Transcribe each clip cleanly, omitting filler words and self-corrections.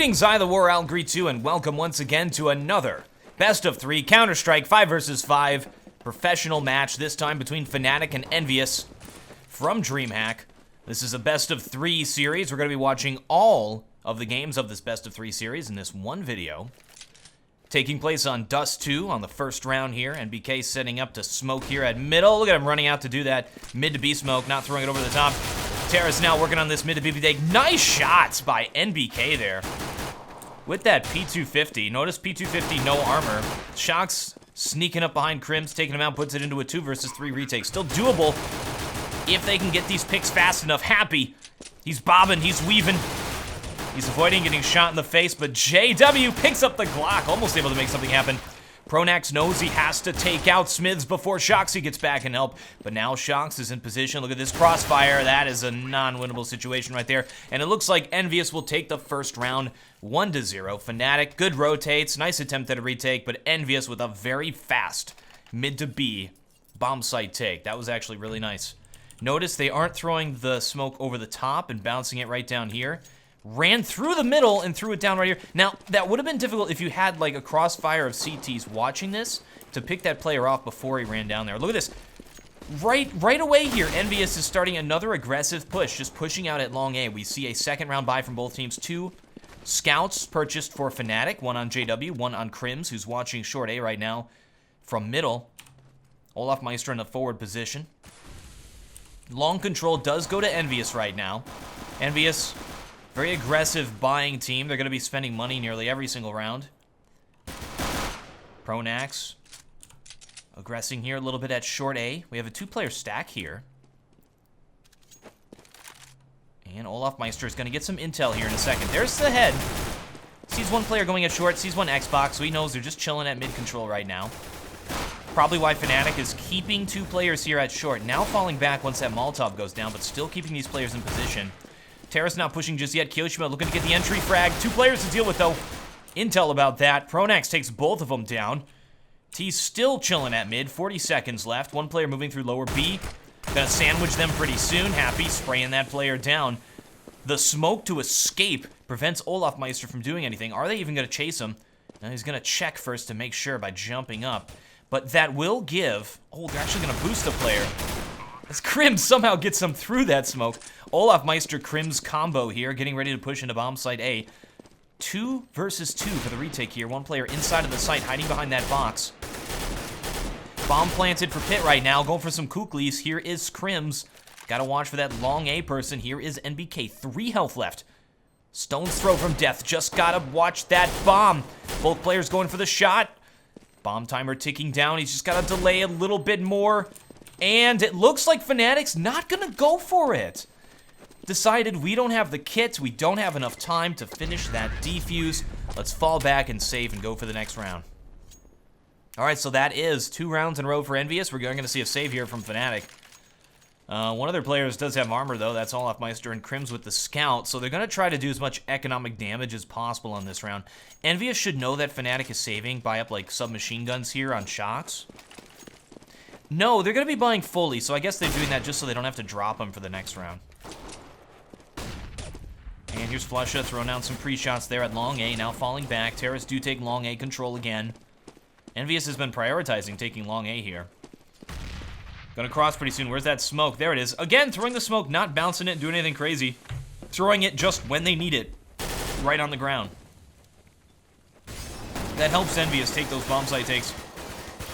Greetings, TheWarOwl greets you, and welcome once again to another Best of 3 Counter-Strike 5 vs 5 professional match, this time between Fnatic and EnVyUs from Dreamhack. This is a Best of 3 series. We're going to be watching all of the games of this Best of 3 series in this one video. Taking place on Dust 2 on the first round here. NBK setting up to smoke here at middle. Look at him running out to do that. Mid to B smoke, not throwing it over the top. Terra's now working on this mid to B take. Nice shots by NBK there. With that P250. Notice P250, no armor. Shox sneaking up behind Crims, taking him out, puts it into a 2 vs 3 retake. Still doable if they can get these picks fast enough. Happy. He's bobbing, he's weaving. He's avoiding getting shot in the face, but JW picks up the Glock, almost able to make something happen. Pronax knows he has to take out Smiths before Shoxy gets back and help, but now Shox is in position. Look at this crossfire. That is a non-winnable situation right there, and it looks like EnVyUs will take the first round 1-0. Fnatic, good rotates, nice attempt at a retake, but EnVyUs with a very fast mid to B bomb site take. That was actually really nice. Notice they aren't throwing the smoke over the top and bouncing it right down here. Ran through the middle and threw it down right here. Now, that would have been difficult if you had like a crossfire of CTs watching this to pick that player off before he ran down there. Look at this. Right away here, EnVyUs is starting another aggressive push, just pushing out at long A. We see a second round buy from both teams. 2 scouts purchased for Fnatic, one on JW, one on Crims, who's watching short A right now from middle. olofmeister in the forward position. Long control does go to EnVyUs right now. EnVyUs, very aggressive buying team. They're going to be spending money nearly every single round. Pronax aggressing here a little bit at short A. We have a 2-player stack here. And olofmeister is going to get some intel here in a second. There's the head. Sees one player going at short, sees one Xbox, so he knows they're just chilling at mid-control right now. Probably why Fnatic is keeping 2 players here at short. Now falling back once that Molotov goes down, but still keeping these players in position. Terra's not pushing just yet. Kyoshima looking to get the entry frag. 2 players to deal with, though. Intel about that. Pronax takes both of them down. T's still chilling at mid. 40 seconds left. 1 player moving through lower B. Gonna sandwich them pretty soon. Happy spraying that player down. The smoke to escape prevents olofmeister from doing anything. Are they even gonna chase him? Now he's gonna check first to make sure by jumping up. But that will give... Oh, they're actually gonna boost a player. As Crims somehow gets him through that smoke. olofmeister Crims combo here, getting ready to push into bomb site A. 2 vs 2 for the retake here. 1 player inside of the site, hiding behind that box. Bomb planted for Pit right now, going for some kuklis. Here is Crims. Gotta watch for that long A person. Here is NBK, 3 health left. Stone's throw from death, just gotta watch that bomb. Both players going for the shot. Bomb timer ticking down, he's just gotta delay a little bit more. And it looks like Fnatic's not gonna go for it. Decided we don't have the kits, we don't have enough time to finish that defuse. Let's fall back and save and go for the next round. Alright, so that is 2 rounds in a row for EnVyUs. We're going to see a save here from Fnatic. One of their players does have armor, though. That's olofmeister and Crims with the scout. So they're going to try to do as much economic damage as possible on this round. EnVyUs should know that Fnatic is saving. Buy up, like, submachine guns here on Shox. No, they're going to be buying fully, so I guess they're doing that just so they don't have to drop them for the next round. And here's Flusha throwing out some pre-shots there at long A, now falling back. Terrace do take long A control again. EnVyUs has been prioritizing taking long A here. Gonna cross pretty soon. Where's that smoke? There it is. Again, throwing the smoke, not bouncing it, doing anything crazy. Throwing it just when they need it. Right on the ground. That helps EnVyUs take those bomb site takes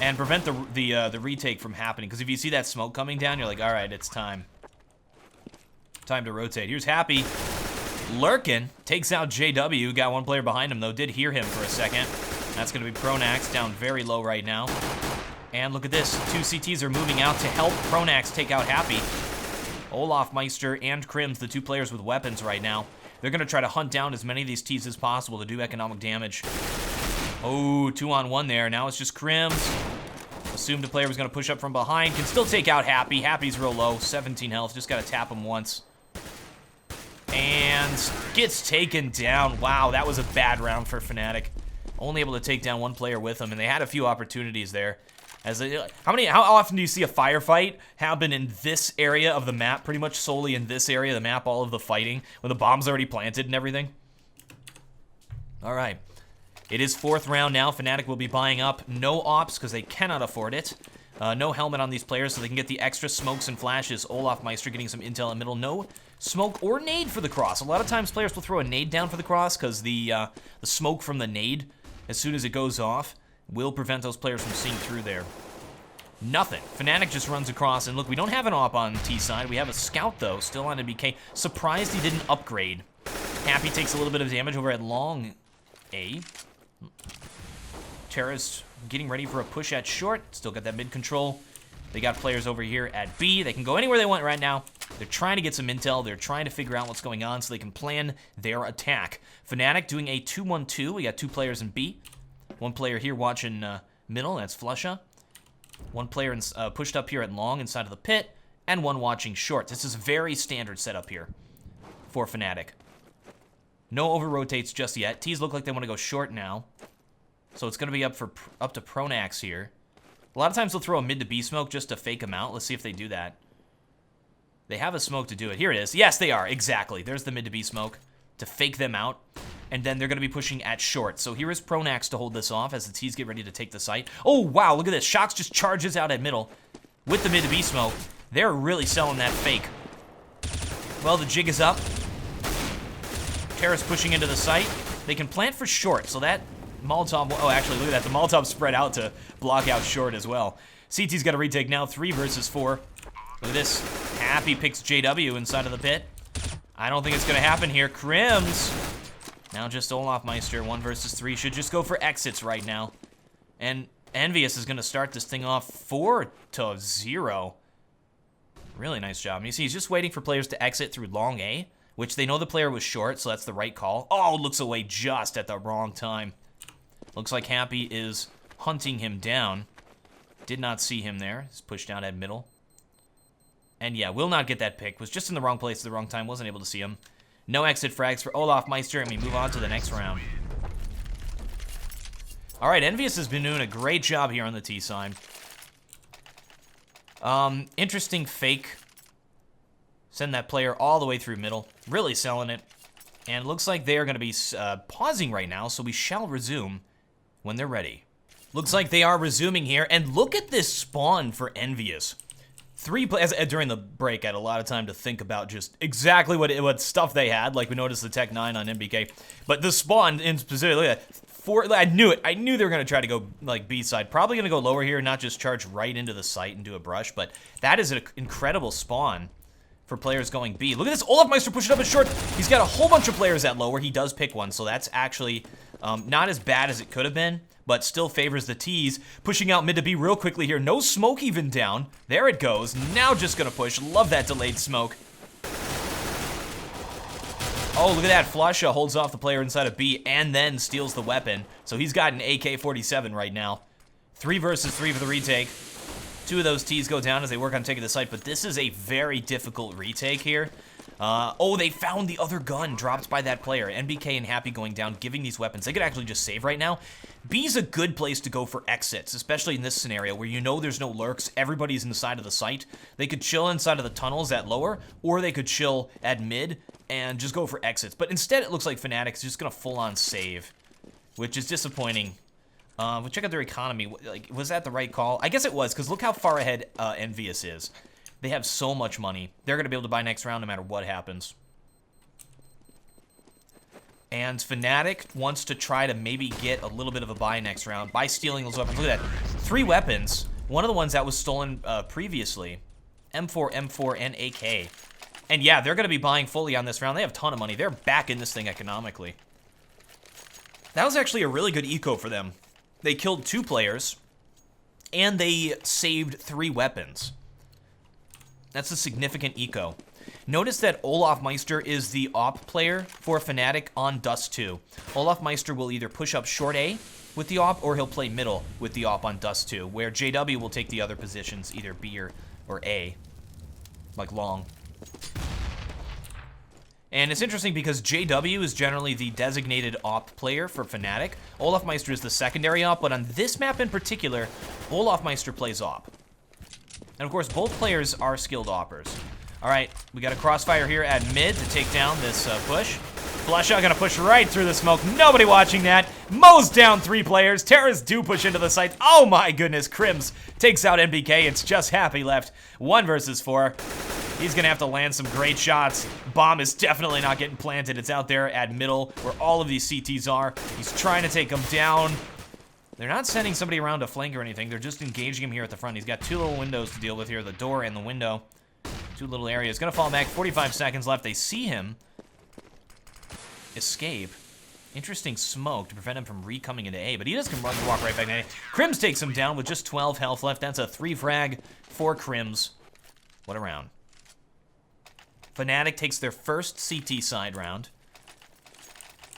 and prevent the retake from happening. Because if you see that smoke coming down, you're like, alright, it's time. Time to rotate. Here's Happy. Lurkin takes out JW. Got 1 player behind him, though. Did hear him for a second. That's going to be Pronax, down very low right now. And look at this. 2 CTs are moving out to help Pronax take out Happy. olofmeister and Crims, the 2 players with weapons right now. They're going to try to hunt down as many of these Ts as possible to do economic damage. Oh, 2-on-1 there. Now it's just Crims. Assumed the player was going to push up from behind. Can still take out Happy. Happy's real low. 17 health. Just got to tap him once. And gets taken down. Wow, that was a bad round for Fnatic. Only able to take down 1 player with them, and they had a few opportunities there. How often do you see a firefight happen in this area of the map? Pretty much solely in this area of the map, all of the fighting, when the bomb's already planted and everything. All right. It is 4th round now. Fnatic will be buying up. No ops because they cannot afford it. No helmet on these players so they can get the extra smokes and flashes. Olofmeister getting some intel in middle. No smoke or nade for the cross. A lot of times players will throw a nade down for the cross because the smoke from the nade, as soon as it goes off, will prevent those players from seeing through there. Nothing. Fnatic just runs across, and look, we don't have an op on T side. We have a scout, though, still on NBK. Surprised he didn't upgrade. Happy takes a little bit of damage over at long A. Terra's getting ready for a push at short. Still got that mid control. They got players over here at B. They can go anywhere they want right now. They're trying to get some intel. They're trying to figure out what's going on so they can plan their attack. Fnatic doing a 2-1-2. We got 2 players in B. 1 player here watching middle. That's Flusha. 1 player pushed up here at long inside of the pit. And 1 watching short. This is a very standard setup here for Fnatic. No over-rotates just yet. T's look like they want to go short now. So it's going to be up to Pronax here. A lot of times they'll throw a mid to B smoke just to fake them out. Let's see if they do that. They have a smoke to do it. Here it is. Yes, they are. Exactly. There's the mid to B smoke to fake them out. And then they're going to be pushing at short. So here is Pronax to hold this off as the T's get ready to take the site. Oh, wow. Look at this. Shox just charges out at middle with the mid to B smoke. They're really selling that fake. Well, the jig is up. Terra's pushing into the site. They can plant for short, so that Molotov, oh, actually, look at that. The Molotov spread out to block out short as well. CT's got a retake now, 3 versus 4. Look at this. Happy picks JW inside of the pit. I don't think it's going to happen here. Crims. Now just Olofmeister, 1 versus 3. Should just go for exits right now. And EnVyUs is going to start this thing off 4-0. Really nice job. And you see, he's just waiting for players to exit through long A, which they know the player was short, so that's the right call. Oh, looks away just at the wrong time. Looks like Happy is hunting him down. Did not see him there. He's pushed down at middle. And yeah, will not get that pick. Was just in the wrong place at the wrong time. Wasn't able to see him. No exit frags for Olofmeister, and we move on to the next round. All right, EnVyUs has been doing a great job here on the T side. Interesting fake. Send that player all the way through middle. Really selling it. And it looks like they are going to be pausing right now, so we shall resume when they're ready. Looks like they are resuming here, and look at this spawn for EnVyUs. 3 players during the break. I had a lot of time to think about just exactly what stuff they had. Like we noticed the Tech 9 on MBK, but the spawn in specific. Look at that. 4. I knew it. I knew they were going to try to go like B side. Probably going to go lower here, not just charge right into the site and do a brush. But that is an incredible spawn for players going B. Look at this. Olofmeister pushing up at short. He's got a whole bunch of players at lower. He does pick one, so that's actually not as bad as it could have been, but still favors the T's. Pushing out mid to B real quickly here. No smoke even down. There it goes. Now just going to push. Love that delayed smoke. Oh, look at that. Flusha holds off the player inside of B and then steals the weapon. So he's got an AK-47 right now. 3 versus 3 for the retake. 2 of those T's go down as they work on taking the site, but this is a very difficult retake here. Oh, they found the other gun dropped by that player. NBK and Happy going down, giving these weapons. They could actually just save right now. B's a good place to go for exits, especially in this scenario where you know there's no lurks. Everybody's inside of the site. They could chill inside of the tunnels at lower, or they could chill at mid and just go for exits. But instead, it looks like Fnatic's just going to full-on save, which is disappointing. We'll check out their economy. Like, was that the right call? I guess it was, because look how far ahead EnVyUs is. They have so much money. They're going to be able to buy next round no matter what happens. And Fnatic wants to try to maybe get a little bit of a buy next round by stealing those weapons. Look at that. 3 weapons. One of the ones that was stolen previously. M4, M4, and AK. And yeah, they're going to be buying fully on this round. They have a ton of money. They're back in this thing economically. That was actually a really good eco for them. They killed 2 players, and they saved 3 weapons. That's a significant eco. Notice that Olofmeister is the op player for Fnatic on Dust 2. Olofmeister will either push up short A with the op, or he'll play middle with the op on Dust 2, where JW will take the other positions, either B or A, like long. And it's interesting because JW is generally the designated op player for Fnatic. Olofmeister is the secondary op, but on this map in particular, Olofmeister plays op. And of course, both players are skilled oppers. All right, we got a crossfire here at mid to take down this push. Flusha gonna push right through the smoke. Nobody watching that. Mows down 3 players. Terrors do push into the site. Oh my goodness, Crims takes out NBK. It's just Happy left. 1 versus 4. He's gonna have to land some great shots. Bomb is definitely not getting planted. It's out there at middle where all of these CTs are. He's trying to take them down. They're not sending somebody around to flank or anything. They're just engaging him here at the front. He's got 2 little windows to deal with here, the door and the window. 2 little areas. Gonna fall back. 45 seconds left. They see him escape. Interesting smoke to prevent him from re-coming into A, but he just can walk right back to A. Crims takes him down with just 12 health left. That's a 3 frag for Crims. What a round. Fnatic takes their first CT side round.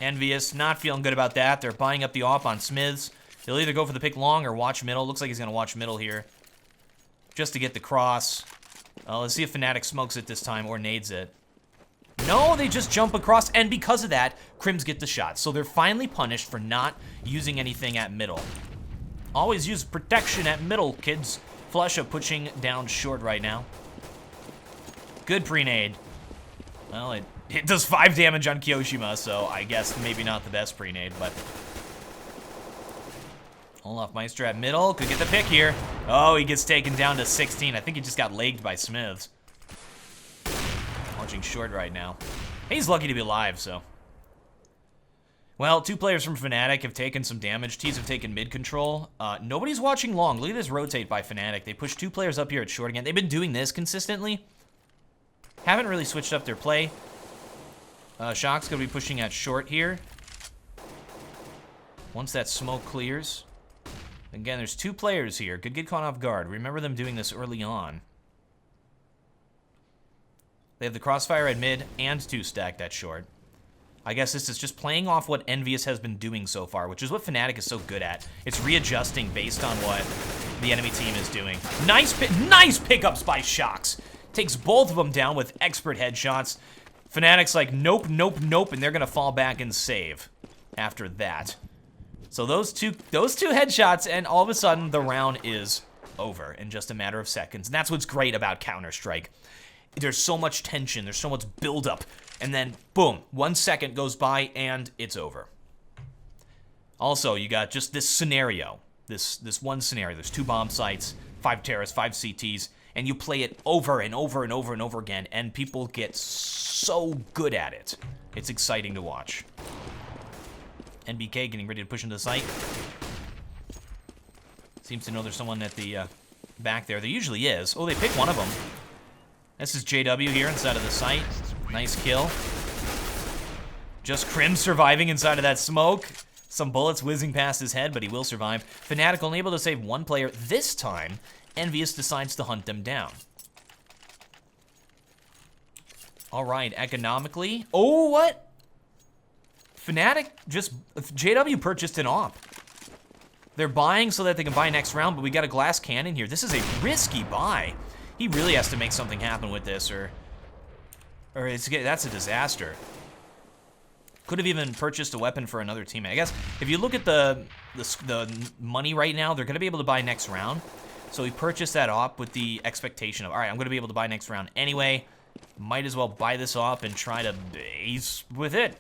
EnVyUs not feeling good about that. They're buying up the op on Smiths. They'll either go for the pick long or watch middle. Looks like he's going to watch middle here just to get the cross. Let's see if Fnatic smokes it this time or nades it. No, they just jump across, and because of that, Crims get the shot. So they're finally punished for not using anything at middle. Always use protection at middle, kids. Flusha pushing down short right now. Good pre-nade. Well, it does 5 damage on Kyoshima, so I guess maybe not the best pre-nade, but... Olafmeister at middle, could get the pick here. Oh, he gets taken down to 16. I think he just got legged by Smiths. Launching short right now. He's lucky to be alive, so. Well, 2 players from Fnatic have taken some damage. T's have taken mid control. Nobody's watching long. Look at this rotate by Fnatic. They push 2 players up here at short again. They've been doing this consistently. Haven't really switched up their play. Shock's gonna be pushing at short here. Once that smoke clears. Again, there's 2 players here. Could get caught off guard. Remember them doing this early on. They have the crossfire at mid and 2 stacked at short. I guess this is just playing off what EnVyUs has been doing so far, which is what Fnatic is so good at. It's readjusting based on what the enemy team is doing. Nice pickups by Shocks. Takes both of them down with expert headshots. Fnatic's like, nope, nope, nope, and they're gonna fall back and save after that. So those two headshots, and all of a sudden the round is over in just a matter of seconds. And that's what's great about Counter-Strike. There's so much tension, there's so much buildup, and then boom, 1 second goes by and it's over. Also, you got just this scenario, this one scenario. There's 2 bomb sites, 5 terrorists, 5 CTs, and you play it over and over and over and over again, and people get so good at it. It's exciting to watch. NBK getting ready to push into the site. Seems to know there's someone at the back there. There usually is. Oh, they pick one of them. This is JW here inside of the site. Nice kill. Just Crims surviving inside of that smoke. Some bullets whizzing past his head, but he will survive. Fnatic only able to save 1 player. This time, EnVyUs decides to hunt them down. All right, economically. Oh, what? Fnatic JW purchased an op. They're buying so that they can buy next round, but we got a glass cannon here. This is a risky buy. He really has to make something happen with this, or that's a disaster. Could have even purchased a weapon for another teammate. I guess if you look at the money right now, they're going to be able to buy next round. So he purchased that op with the expectation of, all right, I'm going to be able to buy next round anyway. Might as well buy this op and try to ace with it.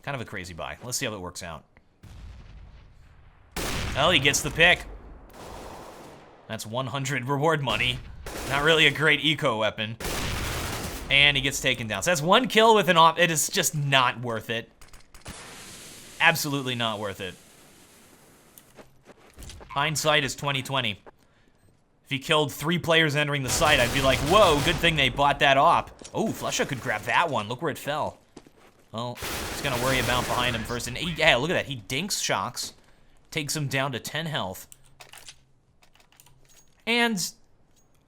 Kind of a crazy buy. Let's see how it works out. Well, he gets the pick. That's 100 reward money. Not really a great eco weapon. And he gets taken down. So that's 1 kill with an op. It is just not worth it. Absolutely not worth it. Hindsight is 20/20. If he killed 3 players entering the site, I'd be like, whoa, good thing they bought that op. Oh, Flusha could grab that one. Look where it fell. Well, he's gonna worry about behind him first. And yeah, look at that. He dinks Shocks. Takes him down to 10 health. And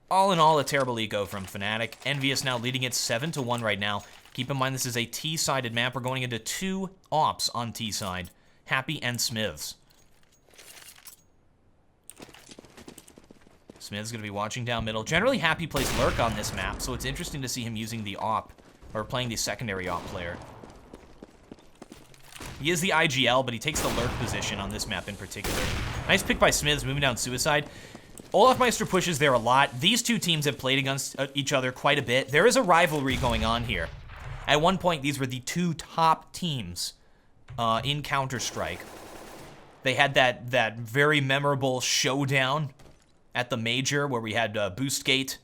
all in all, a terrible eco from Fnatic. EnVyUs now leading it 7-1 right now. Keep in mind, this is a T-sided map. We're going into 2 ops on T-side. Happy and Smiths. Smith's going to be watching down middle. Generally, Happy plays Lurk on this map, so it's interesting to see him using the op, or playing the secondary op player. He is the IGL, but he takes the Lurk position on this map in particular. Nice pick by Smiths, moving down Suicide. Olafmeister pushes there a lot. These 2 teams have played against each other quite a bit. There is a rivalry going on here. At one point, these were the 2 top teams in Counter-Strike. They had that very memorable showdown at the Major where we had Boostgate.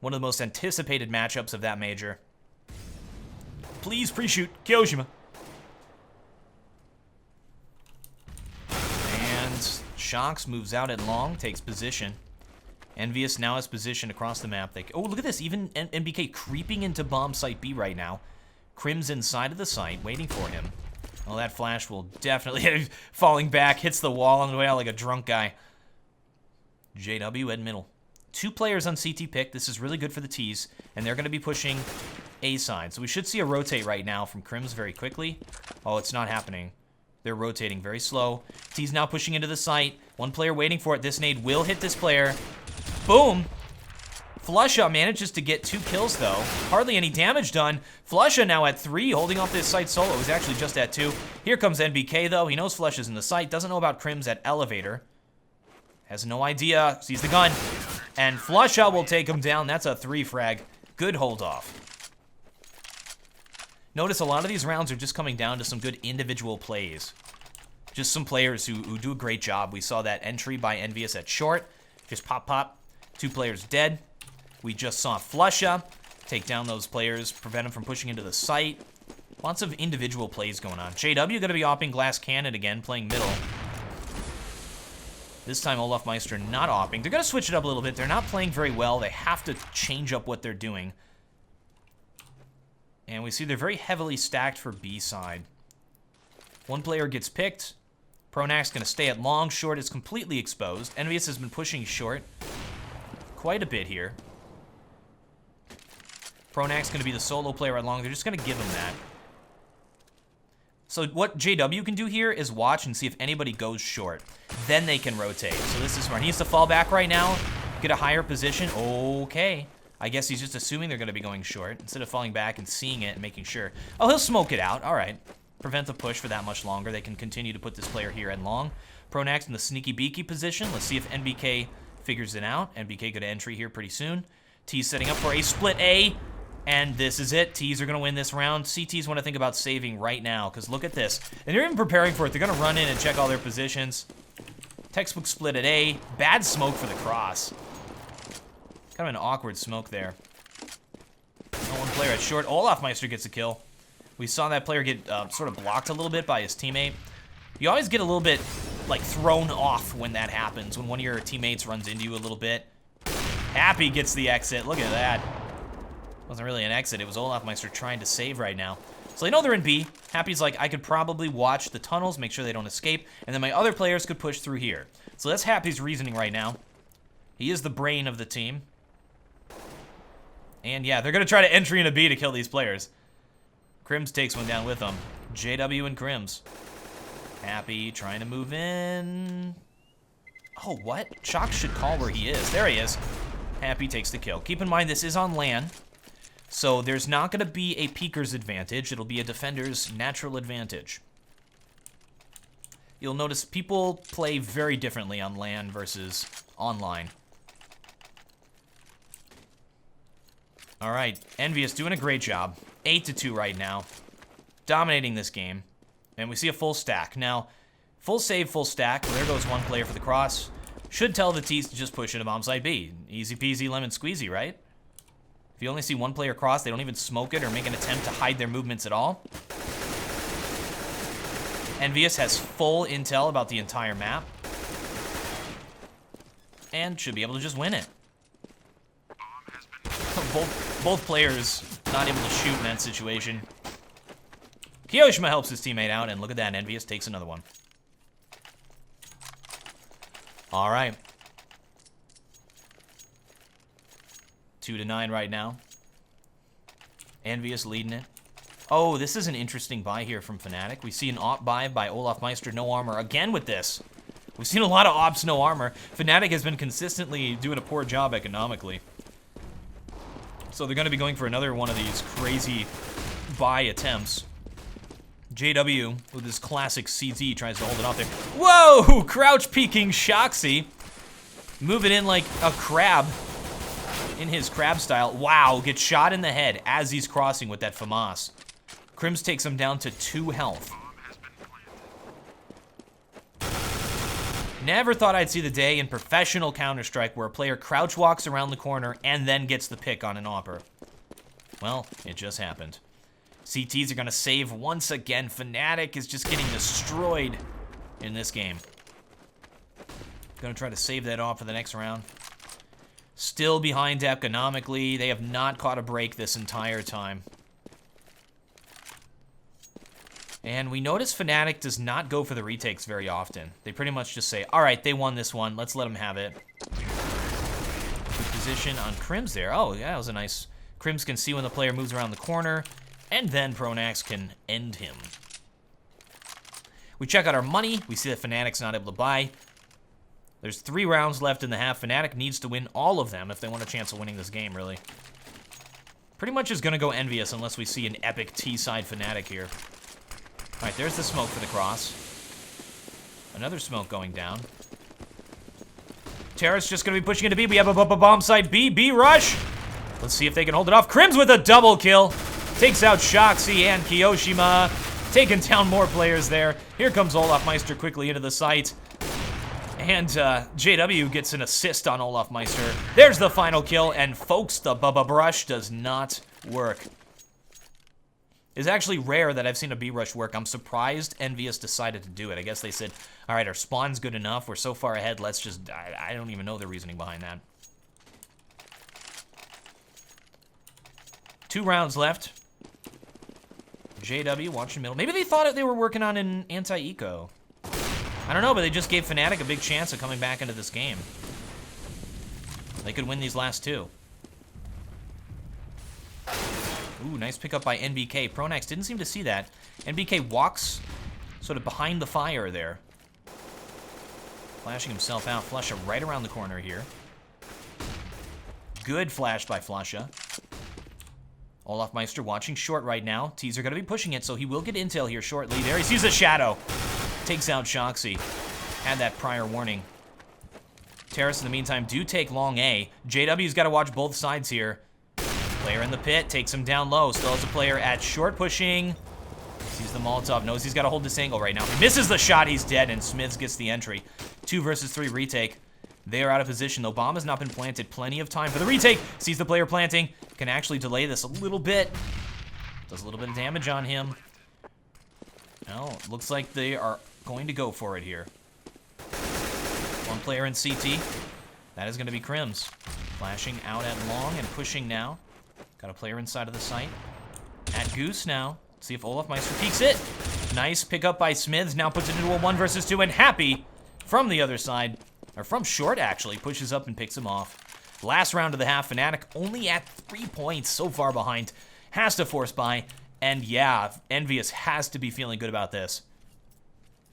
One of the most anticipated matchups of that Major. Please pre-shoot, Kyoshima. And Shox moves out at long, takes position. EnVyUs now has position across the map. Oh, look at this. Even NBK creeping into bomb site B right now. Crim's inside of the site, waiting for him. Well, that flash will definitely... falling back, hits the wall on the way out like a drunk guy. JW at middle. 2 players on CT pick. This is really good for the T's, and they're going to be pushing A side. So we should see a rotate right now from Crims very quickly. Oh, it's not happening. They're rotating very slow. T's now pushing into the site. 1 player waiting for it. This nade will hit this player. Boom! Flusha manages to get 2 kills, though. Hardly any damage done. Flusha now at 3, holding off this site solo. He's actually just at 2. Here comes NBK, though. He knows Flusha's in the site. Doesn't know about Crims at elevator. Has no idea. Sees the gun. And Flusha will take him down. That's a 3 frag. Good hold off. Notice a lot of these rounds are just coming down to some good individual plays. Just some players who do a great job. We saw that entry by EnVyUs at short. Just pop, pop. 2 players dead. We just saw Flusha take down those players, prevent them from pushing into the site. Lots of individual plays going on. JW going to be opping Glass Cannon again, playing middle. This time Olaf Meister not opping. They're going to switch it up a little bit. They're not playing very well. They have to change up what they're doing. And we see they're very heavily stacked for B side. 1 player gets picked. Pronak's going to stay at long. Short is completely exposed. EnVyUs has been pushing short quite a bit here. Pronak's going to be the solo player at long. They're just going to give him that. So what JW can do here is watch and see if anybody goes short. Then they can rotate. So this is smart. He needs to fall back right now, get a higher position. Okay. I guess he's just assuming they're going to be going short instead of falling back and seeing it and making sure. Oh, he'll smoke it out. All right. Prevent the push for that much longer. They can continue to put this player here at long. Pronak's in the sneaky beaky position. Let's see if NBK figures it out. NBK good entry here pretty soon. T's setting up for a split A. And this is it. T's are going to win this round. CTs want to think about saving right now, because look at this. And they're even preparing for it. They're going to run in and check all their positions. Textbook split at A. Bad smoke for the cross. Kind of an awkward smoke there. No 1 player at short. Olaf Meister gets a kill. We saw that player get sort of blocked a little bit by his teammate. You always get a little bit, like, thrown off when that happens, when one of your teammates runs into you a little bit. Happy gets the exit. Look at that. Wasn't really an exit. It was Olaf Meister trying to save right now. So they know they're in B. Happy's like, I could probably watch the tunnels, make sure they don't escape, and then my other players could push through here. So that's Happy's reasoning right now. He is the brain of the team. And yeah, they're going to try to entry into B to kill these players. Crims takes one down with them. JW and Crims. Happy trying to move in. Oh, what? Shox should call where he is. There he is. Happy takes the kill. Keep in mind, this is on LAN. So there's not going to be a peeker's advantage. It'll be a defender's natural advantage. You'll notice people play very differently on LAN versus online. All right, EnVyUs doing a great job. 8-2 right now. Dominating this game. And we see a full stack. Now, full save, full stack. Well, there goes 1 player for the cross. Should tell the T's to just push into bomb site B. Easy peasy lemon squeezy, right? If you only see 1 player cross, they don't even smoke it or make an attempt to hide their movements at all. EnVyUs has full intel about the entire map. And should be able to just win it. Both players not able to shoot in that situation. Kyoshima helps his teammate out, and look at that, EnVyUs takes another one. All right. 2-9 right now. EnVyUs leading it. Oh, this is an interesting buy here from Fnatic. We see an op buy by Olaf Meister, no armor, again with this. We've seen a lot of ops, no armor. Fnatic has been consistently doing a poor job economically. So they're going to be going for another one of these crazy buy attempts. JW, with his classic CT, tries to hold it off there. Whoa! Crouch peeking Shoxy. Moving in like a crab. in his crab style. Wow, gets shot in the head as he's crossing with that FAMAS. Crims takes him down to 2 health. Never thought I'd see the day in professional Counter-Strike where a player crouch walks around the corner and then gets the pick on an AWPer. Well, it just happened. CTs are gonna save once again. Fnatic is just getting destroyed in this game. Gonna try to save that off for the next round. Still behind economically. They have not caught a break this entire time. And we notice Fnatic does not go for the retakes very often. They pretty much just say, all right, they won this one. Let's let them have it. Good position on Crims there. Oh, yeah, that was a nice... Crims can see when the player moves around the corner, and then Pronax can end him. We check out our money. We see that Fnatic's not able to buy. There's 3 rounds left in the half. Fnatic needs to win all of them if they want a chance of winning this game, really. Pretty much is going to go EnVyUs unless we see an epic T-side Fnatic here. All right, there's the smoke for the cross. Another smoke going down. Terra's just going to be pushing into B. We have a bomb side B. B rush. Let's see if they can hold it off. Crims with a double kill. Takes out Shoxi and Kiyoshima. Taking down more players there. Here comes Olafmeister quickly into the site. And JW gets an assist on Olafmeister. There's the final kill. And folks, the Bubba Brush does not work. It's actually rare that I've seen a B-Rush work. I'm surprised EnVyUs decided to do it. I guess they said, all right, our spawn's good enough. We're so far ahead, let's just... I don't even know the reasoning behind that. 2 rounds left. JW watching middle. Maybe they thought they were working on an anti-eco. I don't know, but they just gave Fnatic a big chance of coming back into this game. They could win these last 2. Ooh, nice pickup by NBK. Pronax didn't seem to see that. NBK walks sort of behind the fire there. Flashing himself out. Flusha right around the corner here. Good flash by Flusha. Olafmeister watching short right now. Teaser going to be pushing it, so he will get intel here shortly. There he sees a shadow. Takes out Shoxi. Had that prior warning. Terrace, in the meantime, do take long A. JW's got to watch both sides here. Player in the pit, takes him down low. Still has a player at short pushing. Sees the Molotov, knows he's got to hold this angle right now. He misses the shot, he's dead, and Smiths gets the entry. 2 versus 3 retake. They are out of position, though. Bomb has not been planted. Plenty of time for the retake. Sees the player planting. Can actually delay this a little bit. Does a little bit of damage on him. Well, looks like they are going to go for it here. 1 player in CT. That is going to be Crims. Flashing out at long and pushing now. Got a player inside of the site. At Goose now. See if Olafmeister peeks it. Nice pickup by Smiths. Now puts it into a 1 versus 2. And Happy from the other side, or from short actually, pushes up and picks him off. Last round of the half. Fnatic only at 3 points. So far behind. Has to force by. And yeah, EnVyUs has to be feeling good about this.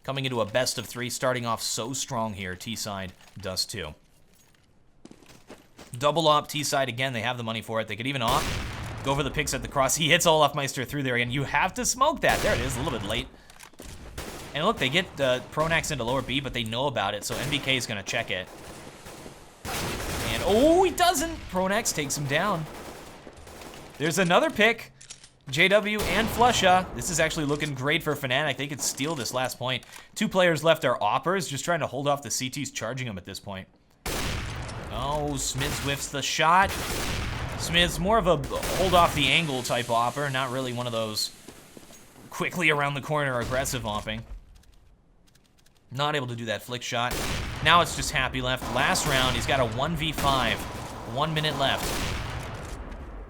Coming into a best of 3. Starting off so strong here. T-side does too. Double op T-side again. They have the money for it. They could even op. Go for the picks at the cross. He hits Olafmeister through there, and you have to smoke that. There it is, a little bit late. And look, they get Pronax into lower B, but they know about it, so NBK is going to check it. And, oh, he doesn't. Pronax takes him down. There's another pick. JW and Flusha. This is actually looking great for Fnatic. They could steal this last point. 2 players left are Oppers, just trying to hold off the CTs charging them at this point. Oh, Smiths whiffs the shot. Smiths, more of a hold off the angle type Opper, not really one of those quickly around the corner aggressive opping. Not able to do that flick shot. Now it's just Happy left. Last round, he's got a 1v5. 1 minute left.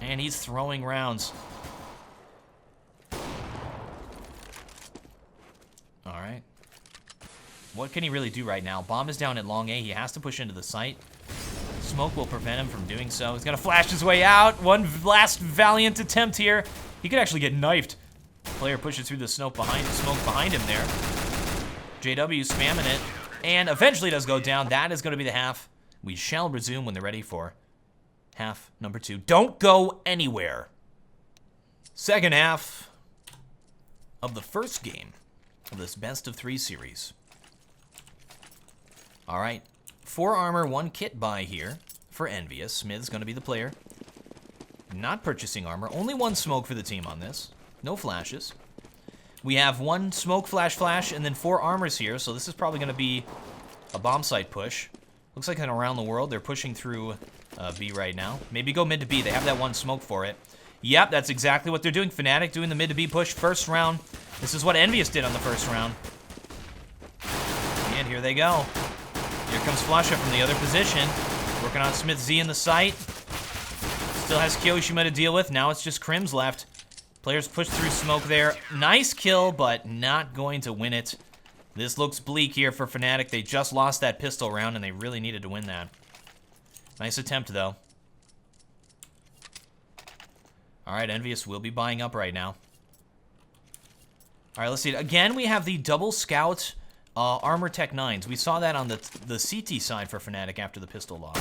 And he's throwing rounds. All right. What can he really do right now? Bomb is down at long A. He has to push into the site. Smoke will prevent him from doing so. He's gonna flash his way out. One last valiant attempt here. He could actually get knifed. Player pushes through the smoke behind him there. JW spamming it. And eventually does go down. That is gonna be the half. We shall resume when they're ready for half number 2. Don't go anywhere. Second half of the first game of this best of 3 series. All right. 4 armor, 1 kit buy here for EnVyUs. Smith's going to be the player. Not purchasing armor. Only one smoke for the team on this. No flashes. We have one smoke, flash, and then 4 armors here, so this is probably going to be a bomb site push. Looks like around the world, they're pushing through B right now. Maybe go mid to B. They have that one smoke for it. Yep, that's exactly what they're doing. Fnatic doing the mid to B push first round. This is what EnVyUs did on the first round. And here they go. Here comes Flusha from the other position. Working on Smith Z in the site. Still has Kyoshima to deal with. Now it's just Crims left. Players push through smoke there. Nice kill, but not going to win it. This looks bleak here for Fnatic. They just lost that pistol round, and they really needed to win that. Nice attempt, though. All right, EnVyUs will be buying up right now. All right, let's see. Again, we have the double scout armor tech 9s. We saw that on the CT side for Fnatic after the pistol loss.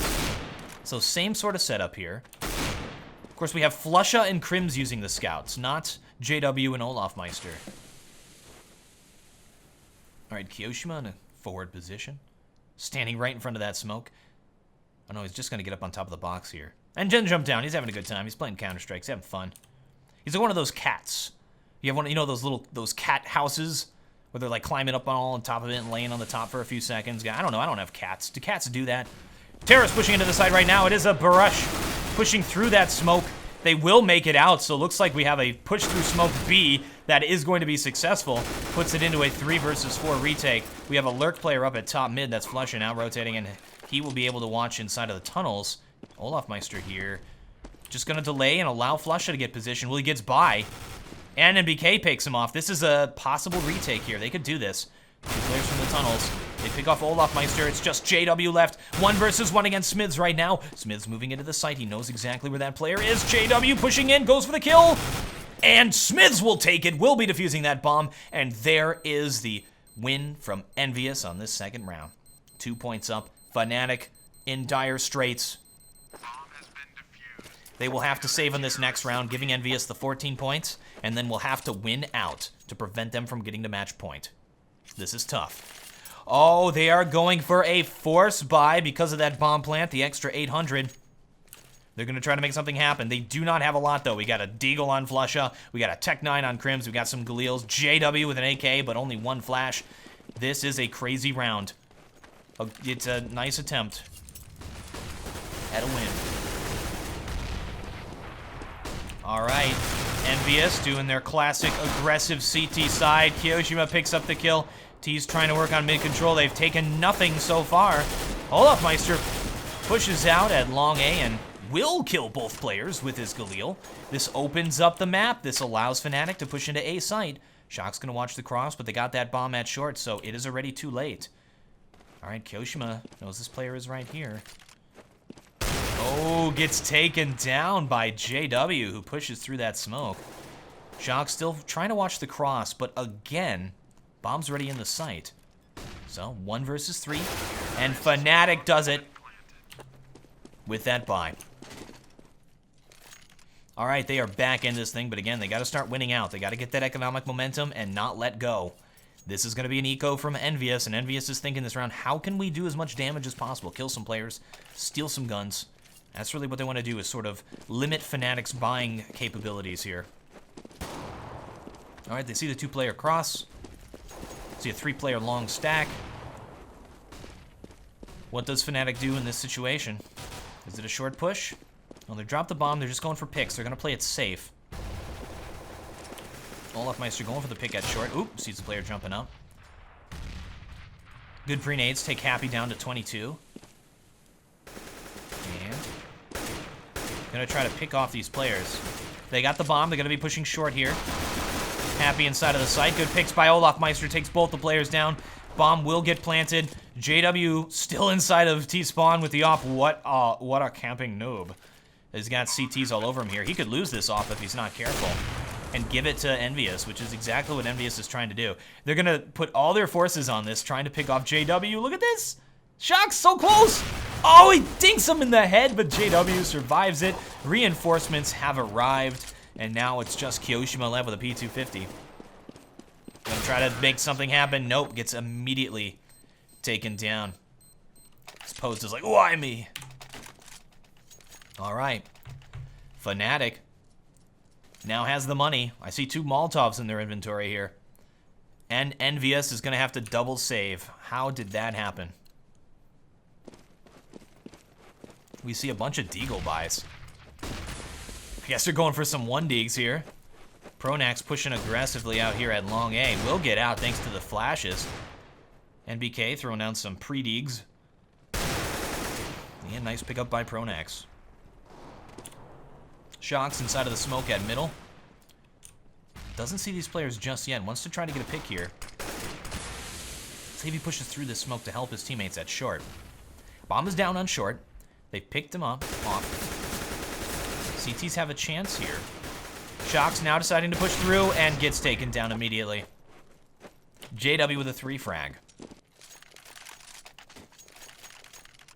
So same sort of setup here. Of course, we have Flusha and Crims using the scouts, not JW and Olafmeister. All right, Kyoshima in a forward position. Standing right in front of that smoke. Oh no, he's just going to get up on top of the box here. And Jen jumped down. He's having a good time. He's playing Counter-Strike. He's having fun. He's like one of those cats. You have one, you know, those cat houses where they're like climbing up on top of it and laying on the top for a few seconds. I don't know. I don't have cats. Do cats do that? Terra's pushing into the side right now. It is a Barush pushing through that smoke. They will make it out, so it looks like we have a push through smoke B that is going to be successful. Puts it into a 3 versus 4 retake. We have a lurk player up at top mid that's Flusha now rotating, and he will be able to watch inside of the tunnels. Olafmeister here. Just going to delay and allow Flusha to get position. Well, he gets by. And NBK picks him off. This is a possible retake here. They could do this. 2 players from the tunnels. They pick off Olafmeister. It's just JW left. 1 versus 1 against Smiths right now. Smiths moving into the site. He knows exactly where that player is. JW pushing in. Goes for the kill. And Smiths will take it. Will be defusing that bomb. And there is the win from EnVyUs on this second round. 2 points up. Fnatic in dire straits. They will have to save on this next round, giving EnVyUs the 14 points. And then we'll have to win out to prevent them from getting to match point. This is tough. Oh, they are going for a force buy because of that bomb plant, the extra 800. They're going to try to make something happen. They do not have a lot, though. We got a Deagle on Flusha. We got a Tech 9 on Crims. We got some Galils. JW with an AK, but only 1 flash. This is a crazy round. It's a nice attempt at a win. All right. EnVyUs doing their classic aggressive CT side. Kyoshima picks up the kill. T's trying to work on mid-control. They've taken nothing so far. Olafmeister pushes out at long A and will kill both players with his Galil. This opens up the map. This allows Fnatic to push into A site. Shock's going to watch the cross, but they got that bomb at short, so it is already too late. All right, Kyoshima knows this player is right here. Oh, gets taken down by JW, who pushes through that smoke. Shock still trying to watch the cross, but again, bomb's already in the site. So, 1 versus 3, and Fnatic does it with that buy. All right, they are back in this thing, but again, they got to start winning out. They got to get that economic momentum and not let go. This is going to be an eco from EnVyUs, and EnVyUs is thinking this round, how can we do as much damage as possible? Kill some players, steal some guns. That's really what they want to do, is sort of limit Fnatic's buying capabilities here. All right, they see the 2-player cross. See a 3-player long stack. What does Fnatic do in this situation? Is it a short push? Well, they dropped the bomb. They're just going for picks. They're going to play it safe. Olafmeister going for the pick at short. Oop, sees the player jumping up. Good pre-nades. Take Happy down to 22. And going to try to pick off these players. They got the bomb. They're going to be pushing short here. Happy inside of the site. Good picks by Olafmeister. Takes both the players down. Bomb will get planted. JW still inside of T-spawn with the op. What a camping noob. He's got CTs all over him here. He could lose this off if he's not careful and give it to EnVyUs, which is exactly what EnVyUs is trying to do. They're going to put all their forces on this, trying to pick off JW. Look at this. Shock's so close. Oh, he dinks him in the head, but JW survives it. Reinforcements have arrived, and now it's just Kyoshima left with a P250. Gonna try to make something happen. Nope, gets immediately taken down. This post is like, why me? All right. Fnatic now has the money. I see 2 Molotovs in their inventory here. And EnVyUs is going to have to double save. How did that happen? We see a bunch of Deagle buys. I guess they're going for some 1-Deags here. Pronax pushing aggressively out here at long A. Will get out thanks to the flashes. NBK throwing down some pre-Deags. Yeah, nice pickup by Pronax. Shocks inside of the smoke at middle. Doesn't see these players just yet. Wants to try to get a pick here. See if he pushes through this smoke to help his teammates at short. Bomb is down on short. They picked him up off. CTs have a chance here. Shocks now deciding to push through and gets taken down immediately. JW with a 3 frag.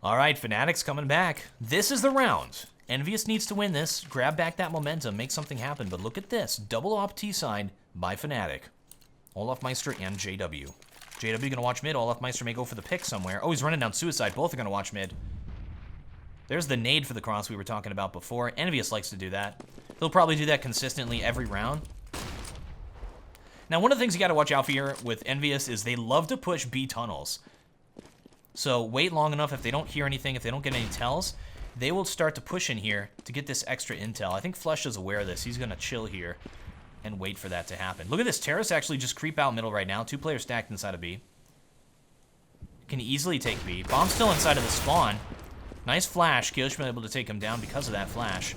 All right, Fnatic's coming back. This is the round. EnVyUs needs to win this, grab back that momentum, make something happen. But look at this, double op T side by Fnatic. Olafmeister and JW. JW gonna watch mid, Olafmeister may go for the pick somewhere. Oh, he's running down suicide, both are gonna watch mid. There's the nade for the cross we were talking about before. EnVyUs likes to do that. He'll probably do that consistently every round. Now, one of the things you gotta watch out for here with EnVyUs is they love to push B tunnels. So wait long enough. If they don't hear anything, if they don't get any tells, they will start to push in here to get this extra intel. I think Flush is aware of this. He's gonna chill here and wait for that to happen. Look at this. Terrace actually just creep out middle right now. 2 players stacked inside of B. Can easily take B. Bomb's still inside of the spawn. Nice flash. Kyoshima able to take him down because of that flash.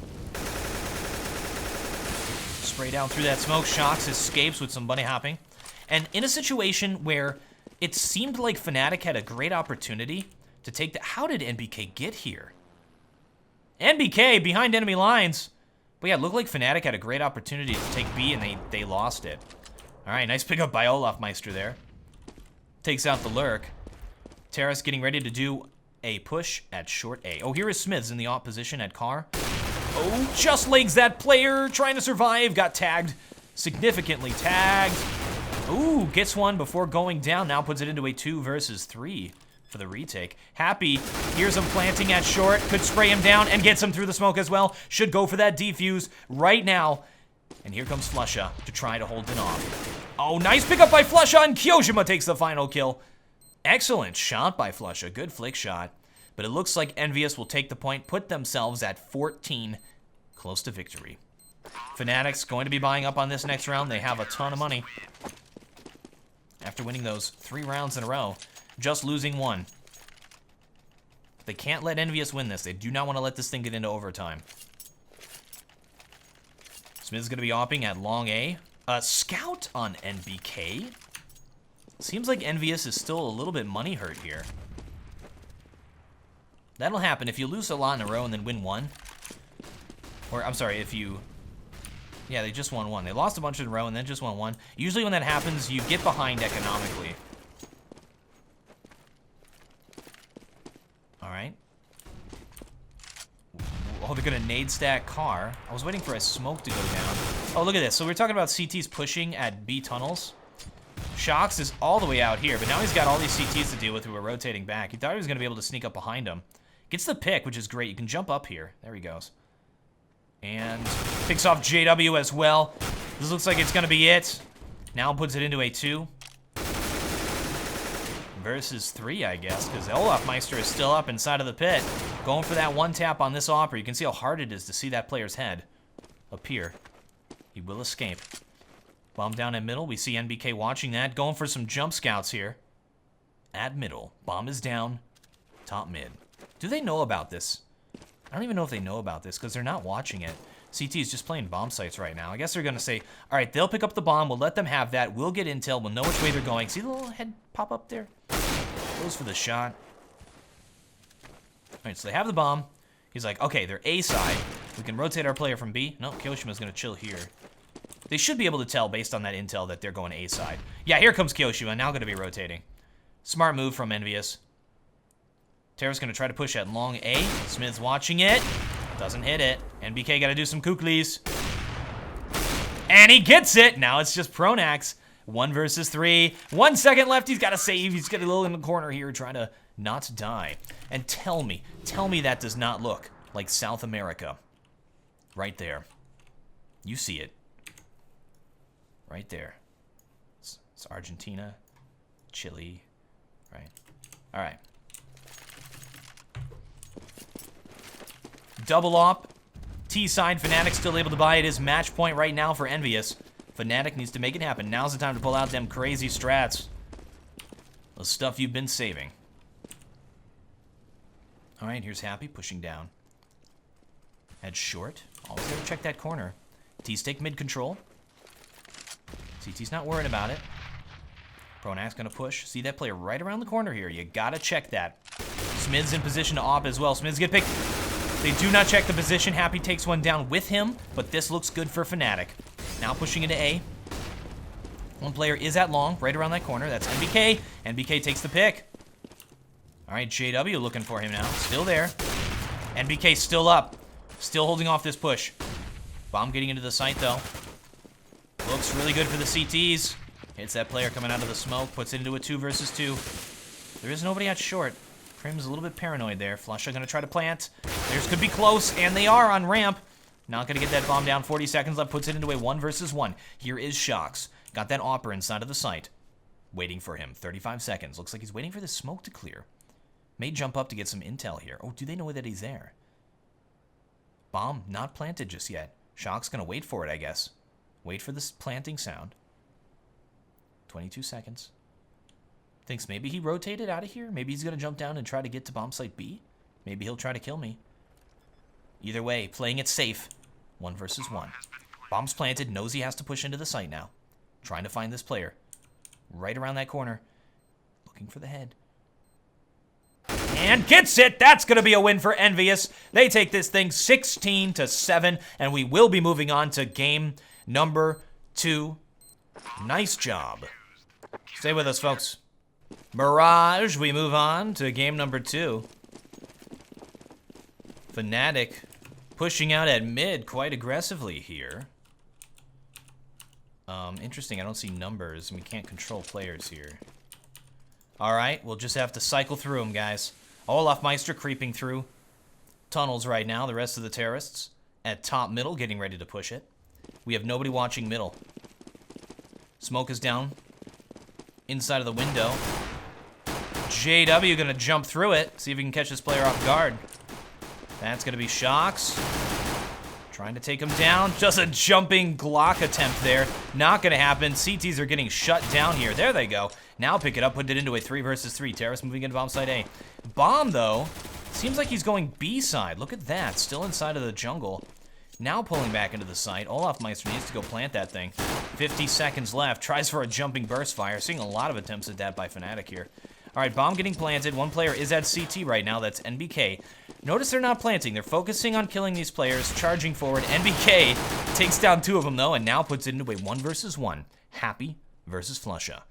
Spray down through that smoke. Shocks escapes with some bunny hopping. And in a situation where it seemed like Fnatic had a great opportunity to take the... How did NBK get here? NBK behind enemy lines. But yeah, it looked like Fnatic had a great opportunity to take B and they lost it. All right, nice pickup by Olafmeister there. Takes out the lurk. Terrace getting ready to do a push at short A. Oh, here is Smiths in the op position at car. Oh, just legs that player trying to survive. Got tagged. Significantly tagged. Ooh, gets one before going down. Now puts it into a 2 versus 3 for the retake. Happy, here's him planting at short. Could spray him down and gets him through the smoke as well. Should go for that defuse right now. And here comes Flusha to try to hold it off. Oh, nice pickup by Flusha, and Kyoshima takes the final kill. Excellent shot by Flusha. Good flick shot. But it looks like EnVyUs will take the point, put themselves at 14, close to victory. Fnatic's going to be buying up on this next round. They have a ton of money after winning those 3 rounds in a row, just losing 1. They can't let EnVyUs win this. They do not want to let this thing get into overtime. Smith's going to be opping at long A. A scout on NBK. Seems like EnVyUs is still a little bit money hurt here. That'll happen if you lose a lot in a row and then win 1. Or, I'm sorry, if you... Yeah, they just won 1. They lost a bunch in a row and then just won 1. Usually when that happens, you get behind economically. All right. Oh, they're gonna nade stack car. I was waiting for a smoke to go down. Oh, look at this. So we're talking about CTs pushing at B tunnels. Shocks is all the way out here, but now he's got all these CTs to deal with who are rotating back. He thought he was gonna be able to sneak up behind him. Gets the pick, which is great. You can jump up here. There he goes. And picks off JW as well. This looks like it's gonna be it. Now puts it into a 2 versus 3, I guess, because Olafmeister is still up inside of the pit. Going for that 1 tap on this offer. You can see how hard it is to see that player's head appear. He will escape. Bomb down at middle. We see NBK watching that. Going for some jump scouts here. At middle. Bomb is down. Top mid. Do they know about this? I don't even know if they know about this because they're not watching it. CT is just playing bomb sites right now. I guess they're going to say, all right, they'll pick up the bomb. We'll let them have that. We'll get intel. We'll know which way they're going. See the little head pop up there? Goes for the shot. All right, so they have the bomb. He's like, okay, they're A side. We can rotate our player from B. No, Kyoshima's going to chill here. They should be able to tell based on that intel that they're going A side. Yeah, here comes Kyoshima. Now going to be rotating. Smart move from EnVyUs. Terra's going to try to push at long A. Smith's watching it. Doesn't hit it. NBK got to do some kuklis. And he gets it. Now it's just Pronax. 1 versus 3. 1 second left. He's got to save. He's getting a little in the corner here trying to not die. And tell me that does not look like South America. Right there. You see it. Right there. It's Argentina, Chile, right? All right. Double op. T-side, Fnatic still able to buy. It is match point right now for EnVyUs. Fnatic needs to make it happen. Now's the time to pull out them crazy strats. The stuff you've been saving. All right, here's Happy pushing down. At short. Always gotta check that corner. T-stick mid-control. CT's not worried about it. Pronak's gonna push. See that player right around the corner here. You gotta check that. Smid's in position to op as well. Smid's get picked. They do not check the position. Happy takes one down with him, but this looks good for Fnatic. Now pushing into A. One player is at long, right around that corner. That's NBK. NBK takes the pick. All right, JW looking for him now. Still there. NBK still up. Still holding off this push. Bomb getting into the site, though. Looks really good for the CTs. Hits that player coming out of the smoke. Puts it into a 2 versus 2. There is nobody at short. Prim's a little bit paranoid there. Flusha gonna try to plant. Theirs could be close, and they are on ramp. Not gonna get that bomb down. 40 seconds left. Puts it into a 1 versus 1. Here is Shox. Got that Opper inside of the site. Waiting for him. 35 seconds. Looks like he's waiting for the smoke to clear. May jump up to get some intel here. Oh, do they know that he's there? Bomb not planted just yet. Shock's gonna wait for it, I guess. Wait for this planting sound. 22 seconds. Thinks maybe he rotated out of here. Maybe he's gonna jump down and try to get to bomb site B. Maybe he'll try to kill me. Either way, playing it safe. 1 versus 1. Bomb's planted. Knows he has to push into the site now. Trying to find this player. Right around that corner. Looking for the head. And gets it! That's going to be a win for EnVyUs. They take this thing 16-7, and we will be moving on to game number 2. Nice job. Stay with us, folks. Mirage, we move on to game number 2. Fnatic pushing out at mid quite aggressively here. Interesting, I don't see numbers, and we can't control players here. Alright, we'll just have to cycle through them, guys. Olafmeister creeping through tunnels right now. The rest of the terrorists at top middle getting ready to push it. We have nobody watching middle. Smoke is down. Inside of the window. JW gonna jump through it. See if he can catch this player off guard. That's gonna be Shox. Trying to take him down. Just a jumping Glock attempt there. Not gonna happen. CTs are getting shut down here. There they go. Now pick it up, put it into a 3 versus 3. Terrorist moving into bomb side A. Bomb, though, seems like he's going B side. Look at that. Still inside of the jungle. Now pulling back into the site. Olafmeister needs to go plant that thing. 50 seconds left. Tries for a jumping burst fire. Seeing a lot of attempts at that by Fnatic here. All right, bomb getting planted. One player is at CT right now. That's NBK. Notice they're not planting. They're focusing on killing these players, charging forward. NBK takes down 2 of them, though, and now puts it into a 1 versus 1. Happy versus Flusha.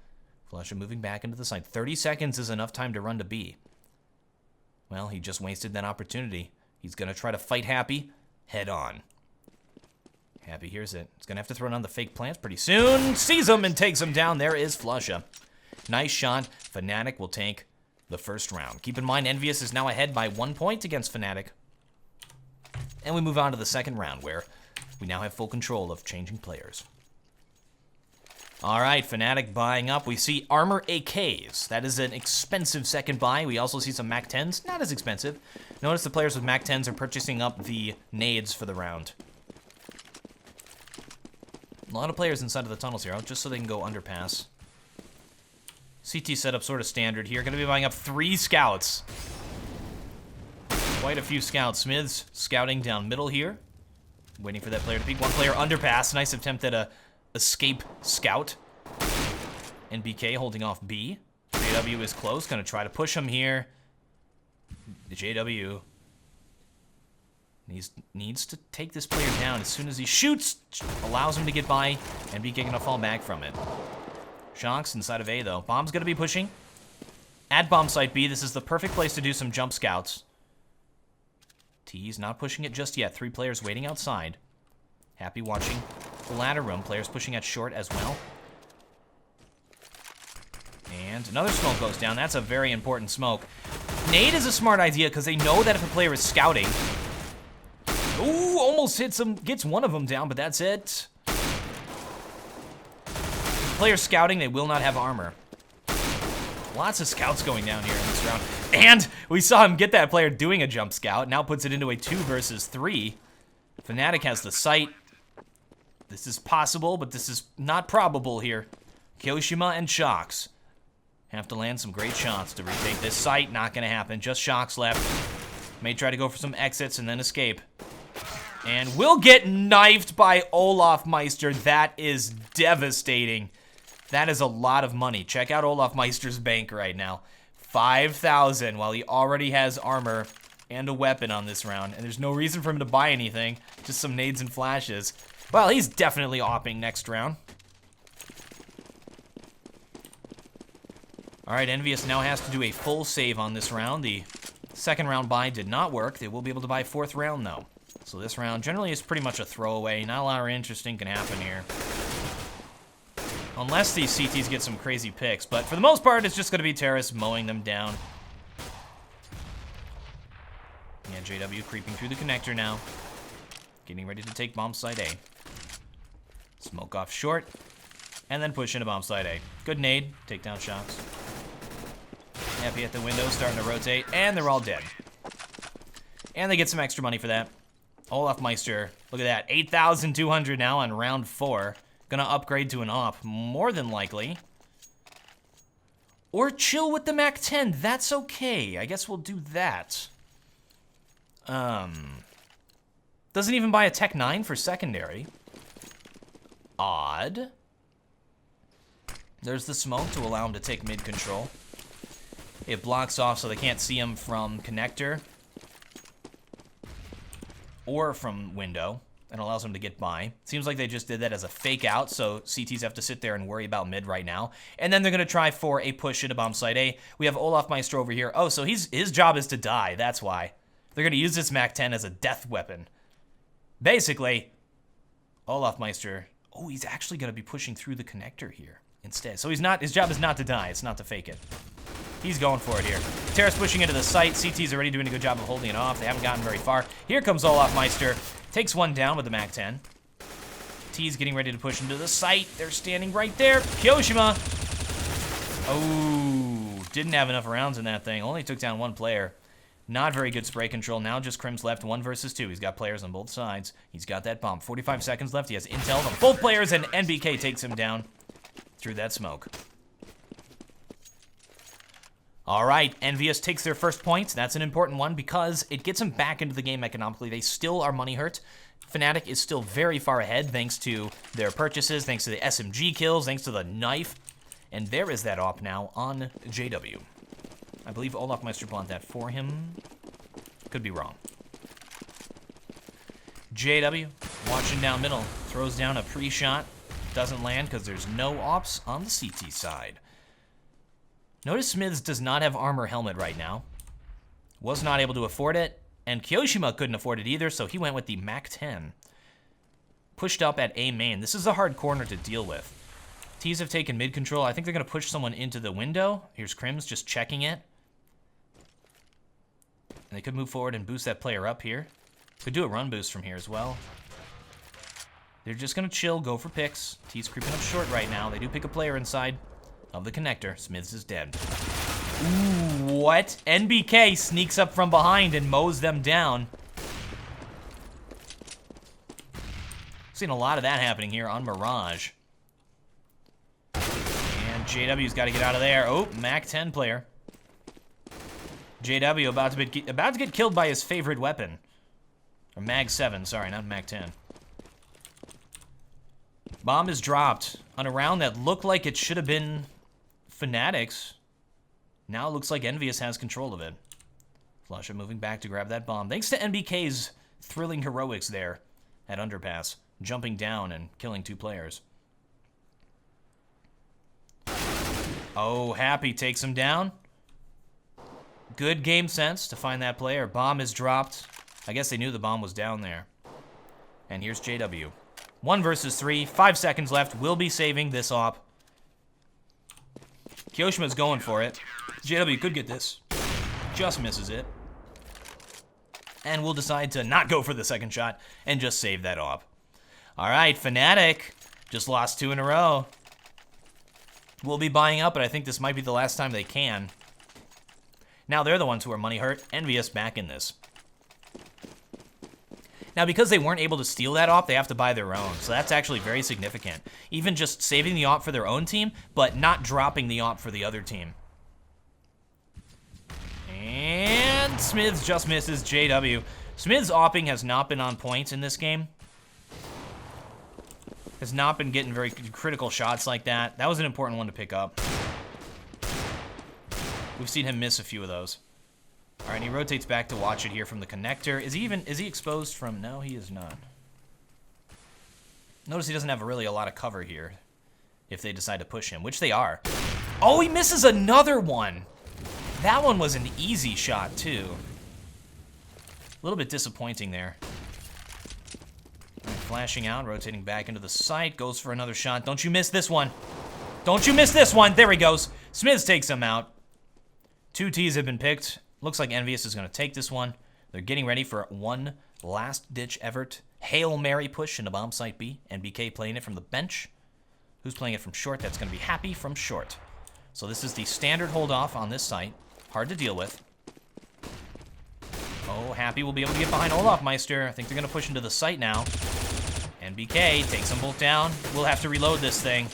Flusha moving back into the site. 30 seconds is enough time to run to B. Well, he just wasted that opportunity. He's going to try to fight Happy head on. Happy hears it. He's going to have to throw down the fake plants pretty soon. Sees him and takes him down. There is Flusha. Nice shot. Fnatic will take the first round. Keep in mind, EnVyUs is now ahead by 1 point against Fnatic. And we move on to the second round, where we now have full control of changing players. All right, Fnatic buying up. We see Armor AKs. That is an expensive second buy. We also see some Mac 10s. Not as expensive. Notice the players with Mac 10s are purchasing up the nades for the round. A lot of players inside of the tunnels here, just so they can go underpass. CT setup sort of standard here. Going to be buying up 3 scouts. Quite a few scouts. Smith's scouting down middle here. Waiting for that player to peek. One player underpass. Nice attempt at a escape scout. NBK holding off B. JW is close. Going to try to push him here. The JW needs to take this player down as soon as he shoots. Allows him to get by. NBK going to fall back from it. Shox inside of A, though. Bomb's going to be pushing. At bomb site B, this is the perfect place to do some jump scouts. T's not pushing it just yet. 3 players waiting outside. Happy watching the ladder room. Players pushing at short as well. And another smoke goes down. That's a very important smoke. Nade is a smart idea because they know that if a player is scouting, Ooh, almost hits him, gets one of them down, but that's it. Players scouting, they will not have armor. Lots of scouts going down here in this round. And we saw him get that player doing a jump scout. Now puts it into a 2 versus 3. Fnatic has the sight. This is possible, but this is not probable here. Kyoshima and Shox have to land some great shots to retake this site. Not going to happen. Just Shox left. May try to go for some exits and then escape. And will get knifed by Olafmeister. That is devastating. That is a lot of money. Check out Olafmeister's bank right now. 5,000 while he already has armor and a weapon on this round. And there's no reason for him to buy anything. Just some nades and flashes. Well, he's definitely opping next round. Alright, EnVyUs now has to do a full save on this round. The second round buy did not work. They will be able to buy 4th round though. So this round generally is pretty much a throwaway. Not a lot of interesting can happen here. Unless these CTs get some crazy picks. But for the most part, it's just going to be Terrace mowing them down. Yeah, JW creeping through the connector now. Getting ready to take bomb site A. Smoke off short. And then push into bomb site A. Good nade. Take down shots. Happy at the window, starting to rotate. And they're all dead. And they get some extra money for that. Olafmeister, look at that. 8,200 now on round 4. Gonna upgrade to an op, more than likely. Or chill with the MAC-10, that's okay. I guess we'll do that. Doesn't even buy a Tech 9 for secondary. Odd. There's the smoke to allow him to take mid control. It blocks off so they can't see him from connector. Or from window. And allows them to get by. Seems like they just did that as a fake out, so CTs have to sit there and worry about mid right now. And then they're going to try for a push into bomb site A. We have Olafmeister over here. Oh, so his job is to die. That's why. They're going to use this MAC-10 as a death weapon. Basically, Olafmeister... Oh, he's actually going to be pushing through the connector here instead. So his job is not to die. It's not to fake it. He's going for it here. Terrace pushing into the site. CT's already doing a good job of holding it off. They haven't gotten very far. Here comes Olafmeister. Takes one down with the MAC-10. T's getting ready to push into the site. They're standing right there. Kyoshima. Oh, didn't have enough rounds in that thing. Only took down one player. Not very good spray control. Now just Crim's left, 1 versus 2. He's got players on both sides. He's got that bomb. 45 seconds left. He has intel on both players, and NBK takes him down through that smoke. All right, EnVyUs takes their first point. That's an important one because it gets them back into the game economically. They still are money hurt. Fnatic is still very far ahead thanks to their purchases, thanks to the SMG kills, thanks to the knife. And there is that op now on JW. I believe Olafmeister bought that for him. Could be wrong. JW, watching down middle, throws down a pre-shot. Doesn't land because there's no ops on the CT side. Notice Smiths does not have armor helmet right now. Was not able to afford it. And Kyoshima couldn't afford it either, so he went with the MAC-10. Pushed up at A main. This is a hard corner to deal with. T's have taken mid control. I think they're going to push someone into the window. Here's Crim's just checking it. And they could move forward and boost that player up here. Could do a run boost from here as well. They're just going to chill, go for picks. T's creeping up short right now. They do pick a player inside of the connector. Smiths is dead. Ooh, what? NBK sneaks up from behind and mows them down. Seen a lot of that happening here on Mirage. And JW's got to get out of there. Oh, MAC-10 player. JW about to get killed by his favorite weapon. Or MAG-7, sorry, not MAC-10. Bomb is dropped on a round that looked like it should have been Fnatic's. Now it looks like EnVyUs has control of it. Flusha moving back to grab that bomb. Thanks to NBK's thrilling heroics there at Underpass. Jumping down and killing 2 players. Oh, Happy takes him down. Good game sense to find that player. Bomb is dropped. I guess they knew the bomb was down there. And here's JW. 1 versus 3. 5 seconds left. Will be saving this op. Kyoshima's going for it. JW could get this. Just misses it. And we'll decide to not go for the second shot and just save that op. All right, Fnatic just lost 2 in a row. We'll be buying up, but I think this might be the last time they can. Now they're the ones who are money hurt. EnVyUs back in this. Now, because they weren't able to steal that op, they have to buy their own. So that's actually very significant. Even just saving the op for their own team, but not dropping the op for the other team. And Smiths just misses JW. Smiths opping has not been on point in this game. Has not been getting very critical shots like that. That was an important one to pick up. We've seen him miss a few of those. All right, he rotates back to watch it here from the connector. Is he exposed from? No, he is not. Notice he doesn't have really a lot of cover here if they decide to push him, which they are. Oh, he misses another one. That one was an easy shot, too. A little bit disappointing there. Right, flashing out, rotating back into the site, goes for another shot. Don't you miss this one. Don't you miss this one. There he goes. Smiths takes him out. 2 Ts have been picked. Looks like EnVyUs is going to take this one. They're getting ready for one last-ditch effort. Hail Mary push into bomb site B. NBK playing it from the bench. Who's playing it from short? That's going to be Happy from short. So this is the standard hold-off on this site. Hard to deal with. Oh, Happy will be able to get behind Olaf Meister. I think they're going to push into the site now. NBK takes them both down. We'll have to reload this thing.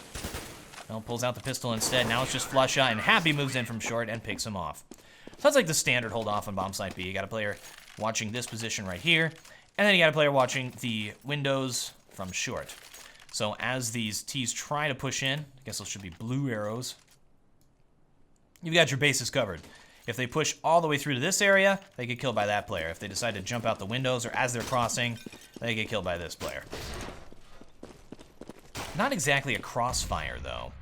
No, pulls out the pistol instead. Now it's just flush shot, and Happy moves in from short and picks him off. So that's like the standard hold off on bomb site B. You got a player watching this position right here, and then you got a player watching the windows from short. So as these Ts try to push in, I guess those should be blue arrows. You've got your bases covered. If they push all the way through to this area, they get killed by that player. If they decide to jump out the windows or as they're crossing, they get killed by this player. Not exactly a crossfire, though.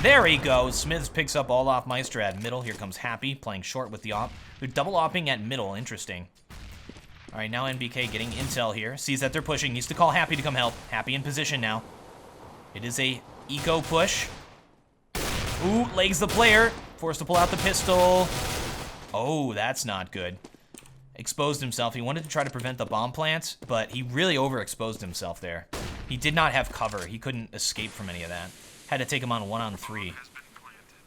There he goes. Smiths picks up Olaf Meister at middle. Here comes Happy, playing short with the op. They're double opping at middle. Interesting. All right, now NBK getting intel here. Sees that they're pushing. Needs to call Happy to come help. Happy in position now. It is a eco push. Ooh, legs the player. Forced to pull out the pistol. Oh, that's not good. Exposed himself. He wanted to try to prevent the bomb plant, but he really overexposed himself there. He did not have cover. He couldn't escape from any of that. Had to take him on 1-on-3.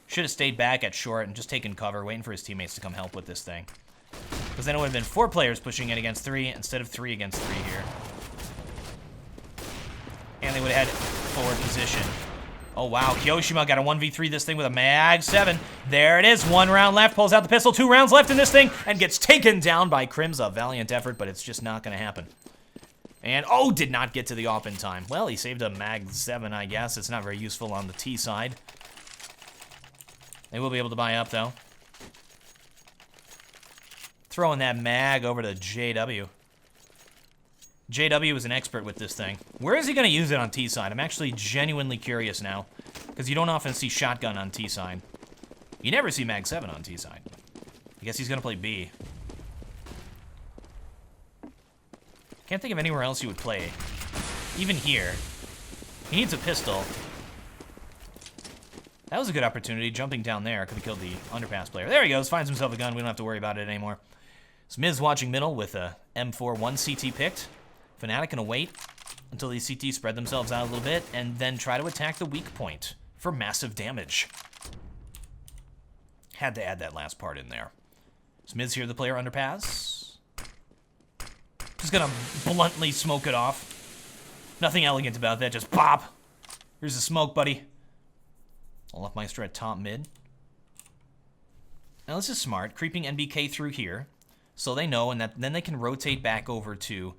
Should have stayed back at short and just taken cover, waiting for his teammates to come help with this thing. Because then it would have been 4 players pushing in against 3 instead of 3 against 3 here. And they would have had forward position. Oh, wow. Kyoshima got a 1v3 this thing with a Mag 7. There it is. 1 round left. Pulls out the pistol. 2 rounds left in this thing and gets taken down by Crims. A valiant effort, but it's just not going to happen. And, oh, did not get to the op in time. Well, he saved a Mag 7, I guess. It's not very useful on the T side. They will be able to buy up, though. Throwing that Mag over to JW. JW is an expert with this thing. Where is he going to use it on T side? I'm actually genuinely curious now. Because you don't often see shotgun on T side. You never see Mag 7 on T side. I guess he's going to play B. Can't think of anywhere else he would play. Even here. He needs a pistol. That was a good opportunity. Jumping down there. Could have killed the underpass player. There he goes. Finds himself a gun. We don't have to worry about it anymore. Smiths watching middle with a M4 1 CT picked. Fnatic gonna wait until these CTs spread themselves out a little bit and then try to attack the weak point for massive damage. Had to add that last part in there. Smiths here, the player underpass. Just gonna bluntly smoke it off. Nothing elegant about that, just pop. Here's the smoke, buddy. Olaf Meister at top mid. Now this is smart, creeping NBK through here. So they know, and then they can rotate back over to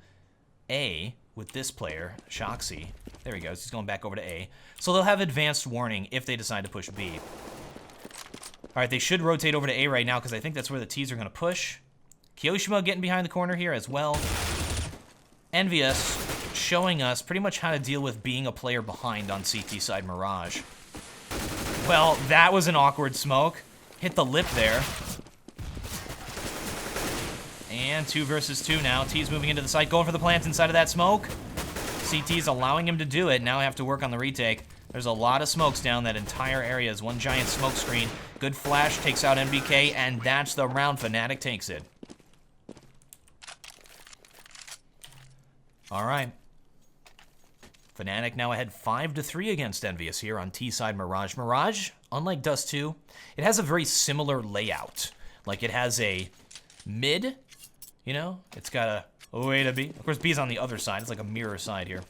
A with this player, Shoxy. There he goes, he's going back over to A. So they'll have advanced warning if they decide to push B. All right, they should rotate over to A right now because I think that's where the Ts are going to push. Kyoshima getting behind the corner here as well. EnVyUs showing us pretty much how to deal with being a player behind on CT side Mirage. Well, that was an awkward smoke. Hit the lip there. And 2 versus 2 now. T's moving into the site, going for the plant inside of that smoke. CT's allowing him to do it. Now I have to work on the retake. There's a lot of smokes down that entire area. Is one giant smoke screen. Good flash, takes out NBK, and that's the round. Fnatic takes it. All right. Fnatic now ahead 5-3 against EnVyUs here on T-side Mirage. Mirage, unlike Dust 2, it has a very similar layout. Like, it has a mid, you know? It's got a way to B. Of course, B is on the other side. It's like a mirror side here.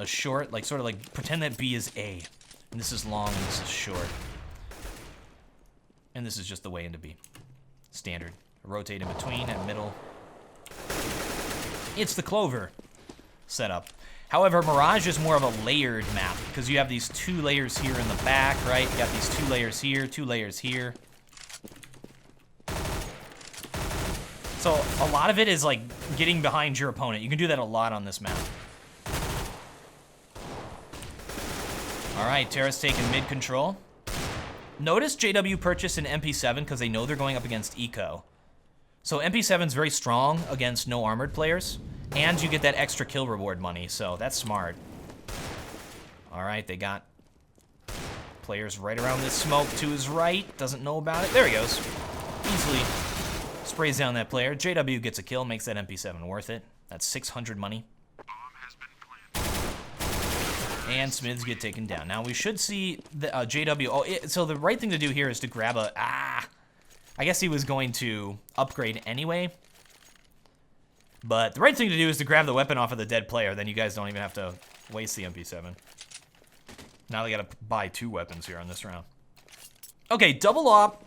A short, like, sort of like, pretend that B is A. And this is long, and this is short. And this is just the way into B. Standard. Rotate in between and middle. It's the Clover setup. However, Mirage is more of a layered map, because you have these 2 layers here in the back, right? You got these 2 layers here, 2 layers here. So a lot of it is like getting behind your opponent. You can do that a lot on this map. All right, Terra's taking mid control. Notice JW purchased an MP7 because they know they're going up against Eco. So MP7's very strong against no armored players, and you get that extra kill reward money, so that's smart. All right, they got players right around this smoke to his right. Doesn't know about it. There he goes. Easily sprays down that player. JW gets a kill, makes that MP7 worth it. That's 600 money. And Smiths get taken down. Now we should see the JW. Oh, so the right thing to do here is to grab a. I guess he was going to upgrade anyway. But the right thing to do is to grab the weapon off of the dead player. Then you guys don't even have to waste the MP7. Now they gotta buy 2 weapons here on this round. Okay, double op.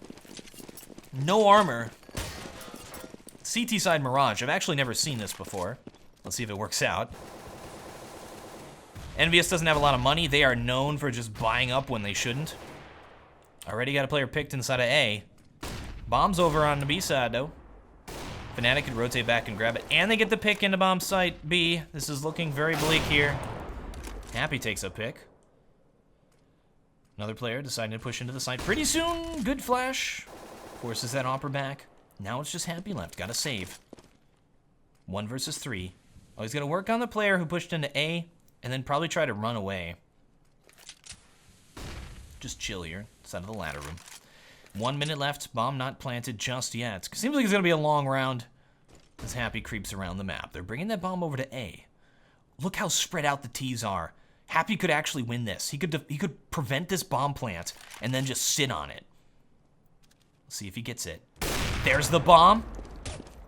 No armor. CT side Mirage. I've actually never seen this before. Let's see if it works out. EnVyUs doesn't have a lot of money. They are known for just buying up when they shouldn't. Already got a player picked inside of A. Bomb's over on the B side, though. Fnatic could rotate back and grab it. And they get the pick into bomb site B. This is looking very bleak here. Happy takes a pick. Another player deciding to push into the site pretty soon. Good flash. Forces that hopper back. Now it's just Happy left. Got to save. 1 versus 3. Oh, he's going to work on the player who pushed into A. And then probably try to run away. Just chill here. It's out of the ladder room. 1 minute left. Bomb not planted just yet. Seems like it's going to be a long round as Happy creeps around the map. They're bringing that bomb over to A. Look how spread out the T's are. Happy could actually win this. He could prevent this bomb plant and then just sit on it. Let's see if he gets it. There's the bomb.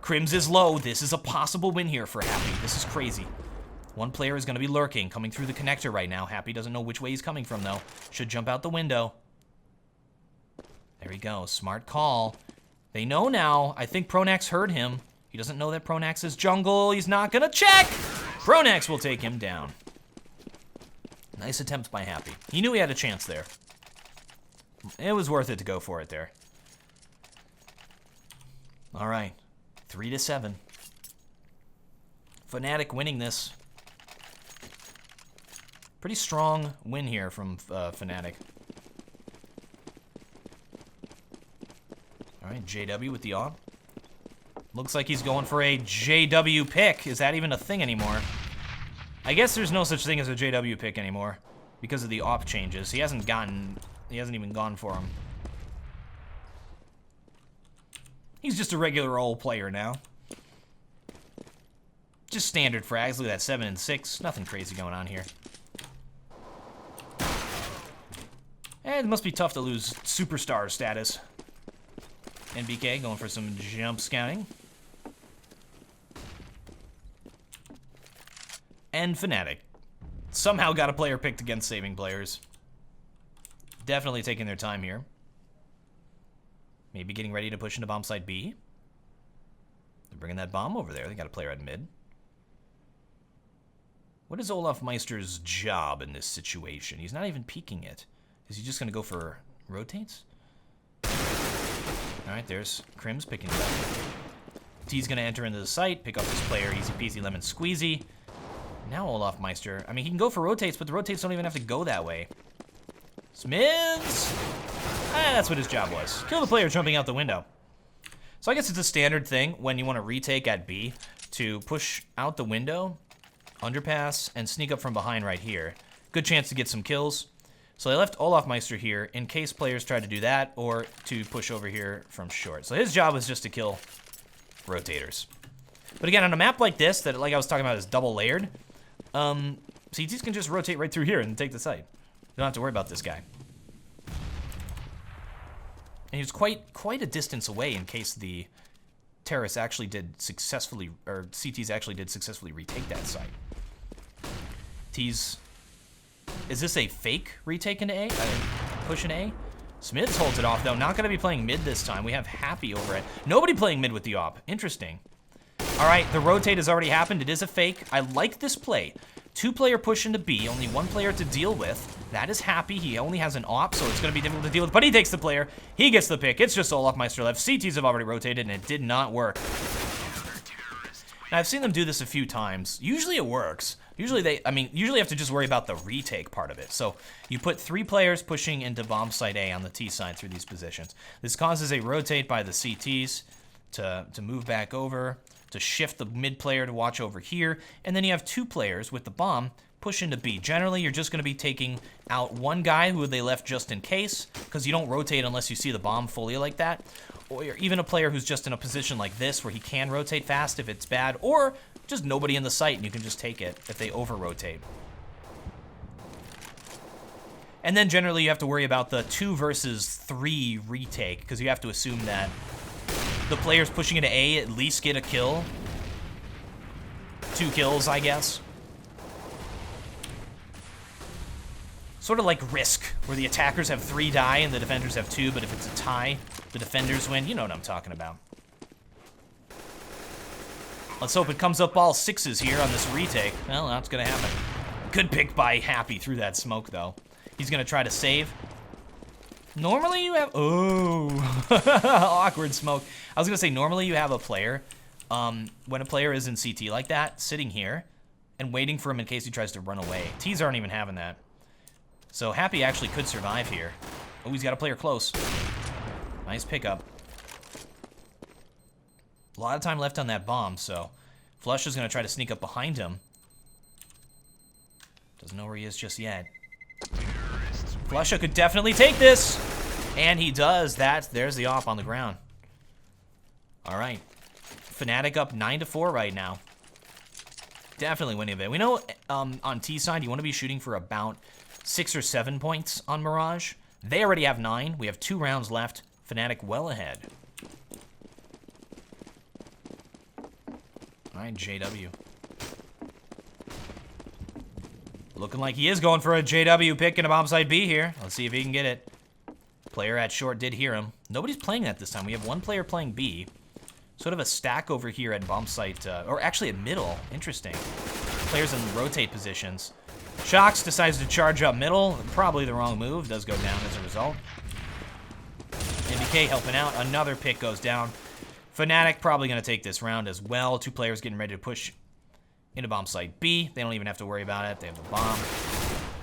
Crims is low. This is a possible win here for Happy. This is crazy. 1 player is going to be lurking, coming through the connector right now. Happy doesn't know which way he's coming from, though. Should jump out the window. There he goes. Smart call. They know now. I think Pronax heard him. He doesn't know that Pronax is jungle. He's not going to check. Pronax will take him down. Nice attempt by Happy. He knew he had a chance there. It was worth it to go for it there. All right. 3-7. Fnatic winning this. Pretty strong win here from Fnatic. All right, JW with the op. Looks like he's going for a JW pick. Is that even a thing anymore? I guess there's no such thing as a JW pick anymore because of the op changes. He hasn't even gone for him. He's just a regular old player now. Just standard frags. Look at that, 7 and 6. Nothing crazy going on here. And it must be tough to lose superstar status. NBK going for some jump scouting. And Fnatic somehow got a player picked against saving players. Definitely taking their time here. Maybe getting ready to push into bomb site B. They're bringing that bomb over there. They got a player at mid. What is Olaf Meister's job in this situation? He's not even peeking it. Is he just going to go for rotates? All right, there's Crims picking it up. T's going to enter into the site, pick up this player, easy peasy lemon squeezy. Now Olaf Meister, I mean, he can go for rotates, but the rotates don't even have to go that way. Smiths! That's what his job was. Kill the player jumping out the window. So I guess it's a standard thing when you want to retake at B to push out the window, underpass, and sneak up from behind right here. Good chance to get some kills. So they left Olaf Meister here in case players try to do that or to push over here from short. So his job was just to kill rotators. But again, on a map like this, that like I was talking about is double layered, CTs can just rotate right through here and take the site. You don't have to worry about this guy. And he was quite a distance away in case the terrorists actually did successfully, or CTs actually did successfully retake that site. T's, is this a fake retake into A? Push in A? Smiths holds it off though. Not gonna be playing mid this time. We have Happy over it. Nobody playing mid with the op. Interesting. All right, the rotate has already happened. It is a fake. I like this play. 2-player push into B, only 1 player to deal with. That is Happy. He only has an op, so it's going to be difficult to deal with. But he takes the player. He gets the pick. It's just Olafmeister left. CTs have already rotated, and it did not work. Now, I've seen them do this a few times. Usually it works. Usually you have to just worry about the retake part of it. So you put 3 players pushing into bomb site A on the T side through these positions. This causes a rotate by the CTs to move back over, to shift the mid player to watch over here, and then you have 2 players with the bomb push into B. Generally, you're just going to be taking out 1 guy who they left just in case, because you don't rotate unless you see the bomb fully like that, or even a player who's just in a position like this where he can rotate fast if it's bad, or just nobody in the site and you can just take it if they over-rotate. And then generally you have to worry about the 2 versus 3 retake, because you have to assume that the players pushing into A at least get a kill. 2 kills, I guess. Sort of like Risk, where the attackers have 3 die and the defenders have 2, but if it's a tie, the defenders win. You know what I'm talking about. Let's hope it comes up all 6s here on this retake. Well, that's gonna happen. Good pick by Happy through that smoke, though. He's gonna try to save. Normally you have, oh, awkward smoke. I was gonna say, normally you have a player, when a player is in CT like that, sitting here and waiting for him in case he tries to run away. T's aren't even having that. So Happy actually could survive here. Oh, he's got a player close. Nice pickup. A lot of time left on that bomb, so Flush is gonna try to sneak up behind him. Doesn't know where he is just yet. Flusha could definitely take this, and he does. There's the off on the ground. All right, Fnatic up 9-4 right now. Definitely winning a bit. We know on T side you want to be shooting for about 6 or 7 points on Mirage. They already have 9. We have 2 rounds left. Fnatic well ahead. All right, JW. Looking like he is going for a JW pick in a bomb site B here. Let's see if he can get it. Player at short did hear him. Nobody's playing that this time. We have 1 player playing B. Sort of a stack over here at bomb site, or actually at middle. Interesting. Players in rotate positions. Shox decides to charge up middle. Probably the wrong move. Does go down as a result. NBK helping out. Another pick goes down. Fnatic probably going to take this round as well. 2 players getting ready to push into bomb site B. They don't even have to worry about it. They have the bomb.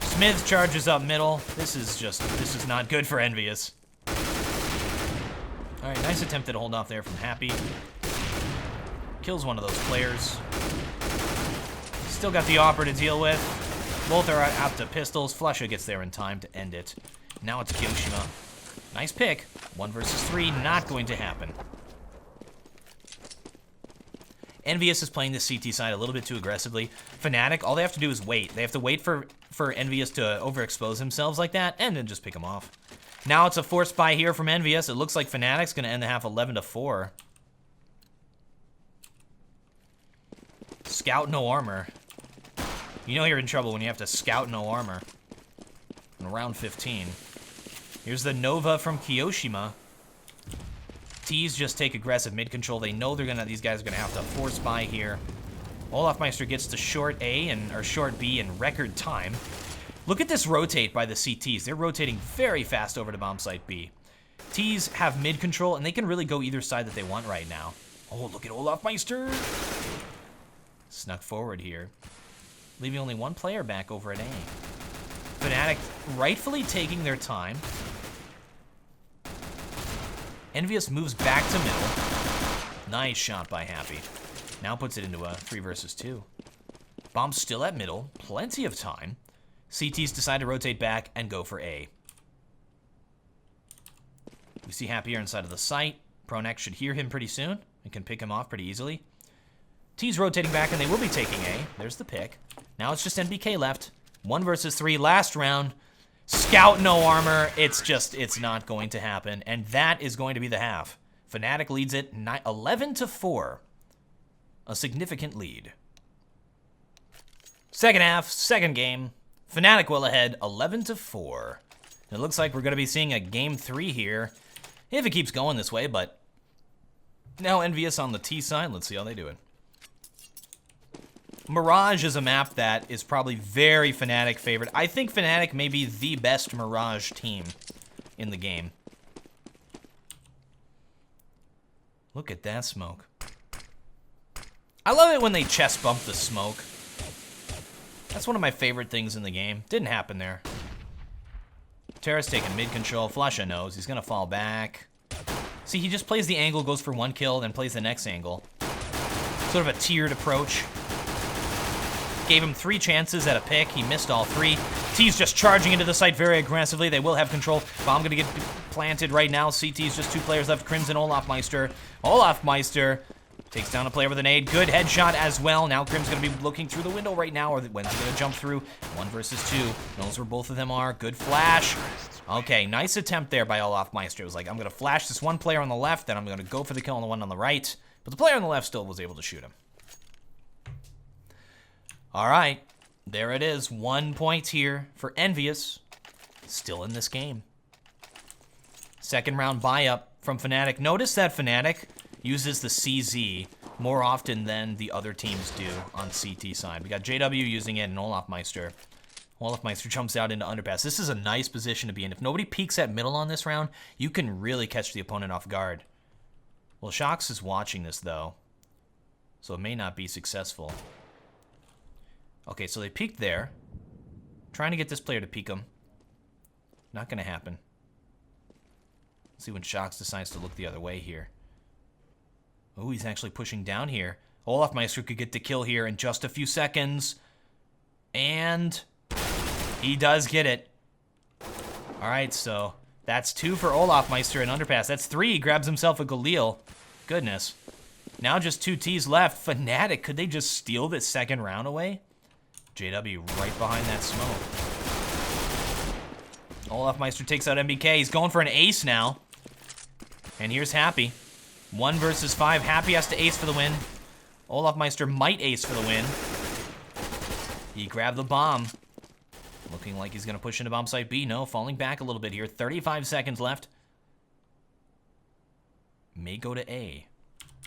Smith charges up middle. This is not good for EnVyUs. All right, nice attempt at hold off there from Happy. Kills one of those players. Still got the Opera to deal with. Both are out to pistols. Flusha gets there in time to end it. Now it's Kyoshima. Nice pick. 1 versus 3, not going to happen. EnVyUs is playing the CT side a little bit too aggressively. Fnatic, all they have to do is wait. They have to wait for EnVyUs to overexpose themselves like that, and then just pick them off. Now it's a forced buy here from EnVyUs. It looks like Fnatic's going to end the half 11-4. Scout no armor. You know you're in trouble when you have to scout no armor. In round 15. Here's the Nova from Kyoshima. T's just take aggressive mid control. They know these guys are gonna have to force buy here. Olafmeister gets to short A or short B in record time. Look at this rotate by the CTs. They're rotating very fast over to bomb site B. T's have mid control and they can really go either side that they want right now. Oh, look at Olafmeister. Snuck forward here, leaving only 1 player back over at A. Fnatic rightfully taking their time. EnVyUs moves back to middle. Nice shot by Happy. Now puts it into a 3 versus 2. Bomb's still at middle. Plenty of time. CTs decide to rotate back and go for A. We see Happy here inside of the site. Pronex should hear him pretty soon and can pick him off pretty easily. T's rotating back, and they will be taking A. There's the pick. Now it's just NBK left. 1 versus 3, last round. Scout, no armor. It's not going to happen. And that is going to be the half. Fnatic leads it 11-4. A significant lead. Second half, second game. Fnatic well ahead, 11-4. It looks like we're going to be seeing a game 3 here, if it keeps going this way, but now EnVyUs on the T side. Let's see how they do it. Mirage is a map that is probably very Fnatic favored. I think Fnatic may be the best Mirage team in the game. Look at that smoke. I love it when they chest bump the smoke. That's one of my favorite things in the game. Didn't happen there. Terra's taking mid control. Flusha knows. He's going to fall back. See, he just plays the angle, goes for 1 kill, then plays the next angle. Sort of a tiered approach. Gave him 3 chances at a pick. He missed all 3. T's just charging into the site very aggressively. They will have control. Bomb going to get planted right now. CT's just 2 players left. Crimson, Olafmeister. Olafmeister takes down a player with a nade. Good headshot as well. Now Crim's going to be looking through the window right now, or when's he going to jump through? 1 versus 2. Knows where both of them are. Good flash. Okay, nice attempt there by Olafmeister. It was like, I'm going to flash this one player on the left, then I'm going to go for the kill on the one on the right. But the player on the left still was able to shoot him. All right, there it is. 1 point here for EnVyUs. Still in this game. Second round buy-up from Fnatic. Notice that Fnatic uses the CZ more often than the other teams do on CT side. We got JW using it and Olafmeister. Olafmeister jumps out into underpass. This is a nice position to be in. If nobody peeks at middle on this round, you can really catch the opponent off guard. Well, Shox is watching this, though, so it may not be successful. Okay, so they peeked there. Trying to get this player to peek him. Not going to happen. Let's see when Shox decides to look the other way here. Oh, he's actually pushing down here. Olafmeister could get the kill here in just a few seconds. And he does get it. All right, so that's 2 for Olafmeister in underpass. That's 3. He grabs himself a Galil. Goodness. Now just 2 Ts left. Fnatic, could they just steal this second round away? JW right behind that smoke. Olafmeister takes out MBK. He's going for an ace now. And here's Happy. 1 versus 5. Happy has to ace for the win. Olafmeister might ace for the win. He grabbed the bomb. Looking like he's going to push into bomb site B. No, falling back a little bit here. 35 seconds left. May go to A.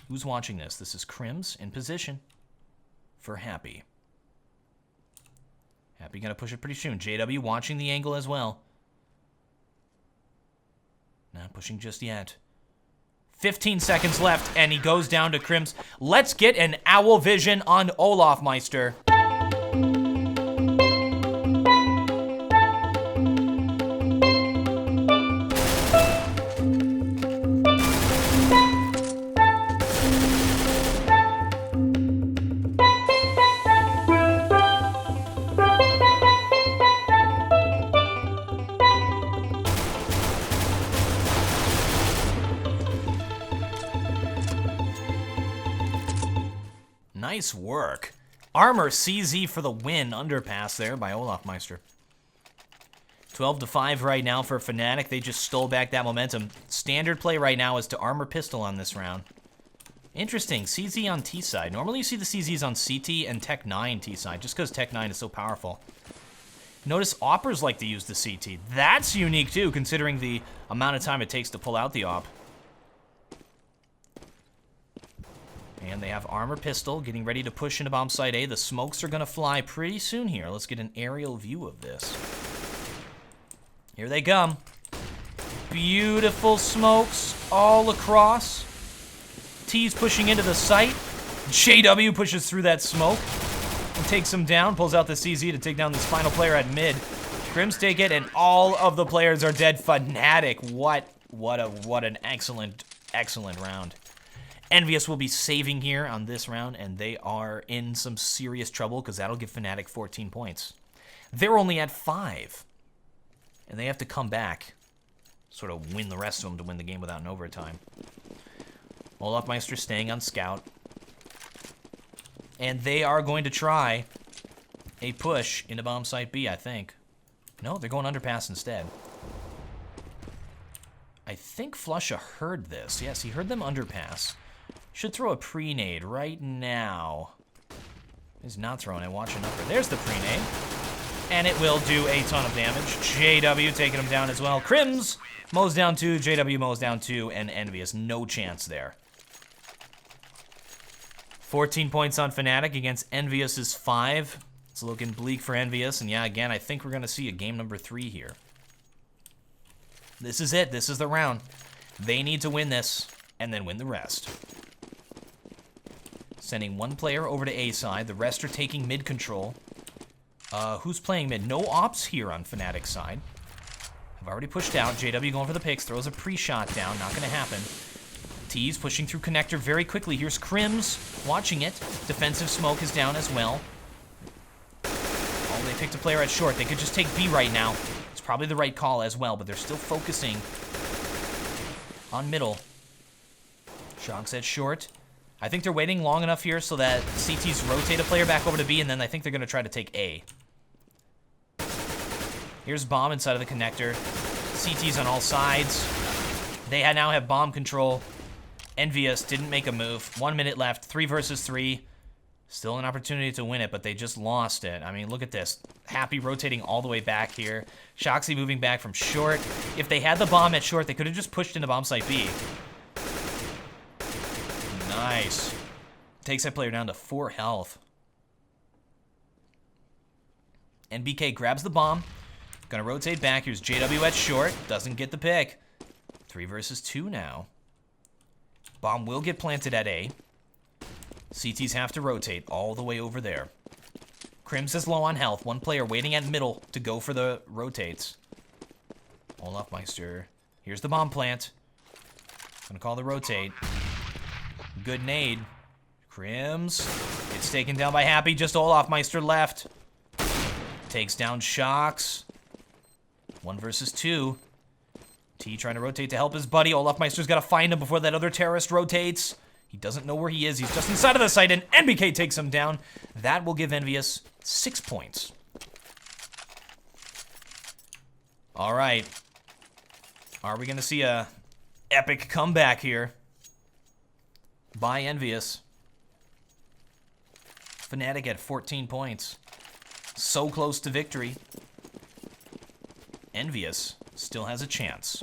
Who's watching this? This is Crims in position for Happy. Happy going to push it pretty soon. JW watching the angle as well. Not pushing just yet. 15 seconds left, and he goes down to Crims. Let's get an owl vision on Olafmeister. Nice work. Armor CZ for the win. Underpass there by Olafmeister. 12-5 right now for Fnatic. They just stole back that momentum. Standard play right now is to armor pistol on this round. Interesting. CZ on T side. Normally you see the CZs on CT and Tech 9 T side, just because Tech 9 is so powerful. Notice Oppers like to use the CT. That's unique too, considering the amount of time it takes to pull out the Op. And they have armor pistol, getting ready to push into bomb site A. The smokes are going to fly pretty soon here. Let's get an aerial view of this. Here they come. Beautiful smokes all across. T's pushing into the site. JW pushes through that smoke and takes him down. Pulls out the CZ to take down this final player at mid. Crims take it, and all of the players are dead. Fnatic, what an excellent round. EnVyUs will be saving here on this round, and they are in some serious trouble because that'll give Fnatic 14 points. They're only at 5, and they have to come back, sort of win the rest of them to win the game without an overtime. Olafmeister staying on scout. And they are going to try a push into bomb site B, I think. No, they're going underpass instead. I think Flusha heard this. Yes, he heard them underpass. Should throw a pre-nade right now. He's not throwing it. Watch an upper. There's the pre-nade. And it will do a ton of damage. JW taking him down as well. Crims mows down 2. JW mows down 2. And EnVyUs, no chance there. 14 points on Fnatic against EnVyUs' 5. It's looking bleak for EnVyUs. And yeah, again, I think we're going to see a game number 3 here. This is it. This is the round. They need to win this and then win the rest. Sending one player over to A side. The rest are taking mid control. Who's playing mid? No ops here on Fnatic's side. I've already pushed out. JW going for the picks. Throws a pre-shot down. Not going to happen. T's pushing through connector very quickly. Here's Crims watching it. Defensive smoke is down as well. Oh, they picked a player at short. They could just take B right now. It's probably the right call as well, but they're still focusing on middle. Shogs at short. I think they're waiting long enough here so that CT's rotate a player back over to B, and then I think they're going to try to take A. Here's bomb inside of the connector. CT's on all sides. They now have bomb control. EnVyUs didn't make a move. 1 minute left. 3 versus 3. Still an opportunity to win it, but they just lost it. I mean, look at this. Happy rotating all the way back here. Shoxy moving back from short. If they had the bomb at short, they could have just pushed into bomb site B. Nice. Takes that player down to 4 health. NBK grabs the bomb. Gonna rotate back. Here's JW at short. Doesn't get the pick. 3 versus 2 now. Bomb will get planted at A. CTs have to rotate all the way over there. Crims is low on health. One player waiting at middle to go for the rotates. Olafmeister. Here's the bomb plant. Gonna call the rotate. Good nade. Crims. It's taken down by Happy. Just Olafmeister left. Takes down Shox. 1 versus 2. T trying to rotate to help his buddy. Olafmeister's got to find him before that other terrorist rotates. He doesn't know where he is. He's just inside of the site, and NBK takes him down. That will give EnVyUs 6 points. All right. Are we going to see a epic comeback here by EnVyUs? Fnatic at 14 points. So close to victory. EnVyUs still has a chance.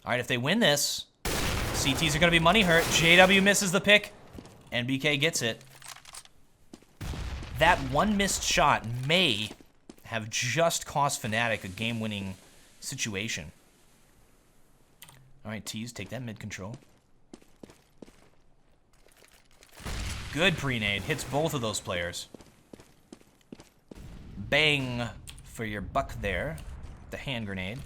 All right, if they win this, CTs are going to be money hurt. JW misses the pick. NBK gets it. That one missed shot may have just cost Fnatic a game-winning situation. All right, T's take that mid control. Good pre-nade. Hits both of those players. Bang for your buck there. The hand grenade.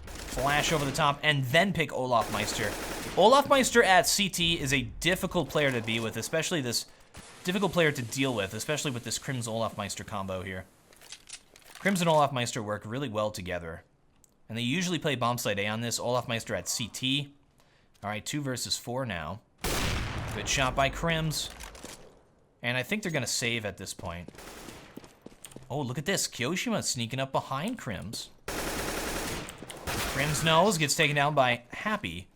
Flash over the top and then pick Olafmeister. Olafmeister at CT is a difficult player to be with, especially this difficult player to deal with, especially with this Crims Olafmeister combo here. Crims and Olafmeister work really well together. And they usually play bomb site A on this. Olafmeister at CT. All right, 2 versus 4 now. Good shot by Crims. And I think they're going to save at this point. Oh, look at this. Kyoshima sneaking up behind Crims. Crims knows, gets taken down by Happy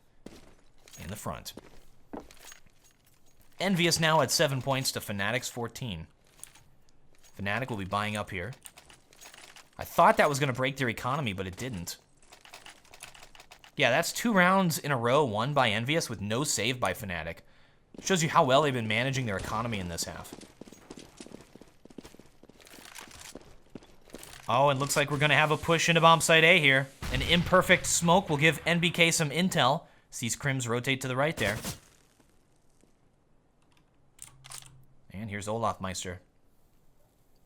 in the front. EnVyUs now at 7 points to Fnatic's 14. Fnatic will be buying up here. I thought that was going to break their economy, but it didn't. Yeah, that's 2 rounds in a row won by EnVyUs with no save by Fnatic. Shows you how well they've been managing their economy in this half. Oh, and looks like we're going to have a push into bomb site A here. An imperfect smoke will give NBK some intel. Sees Crims rotate to the right there. And here's Olafmeister.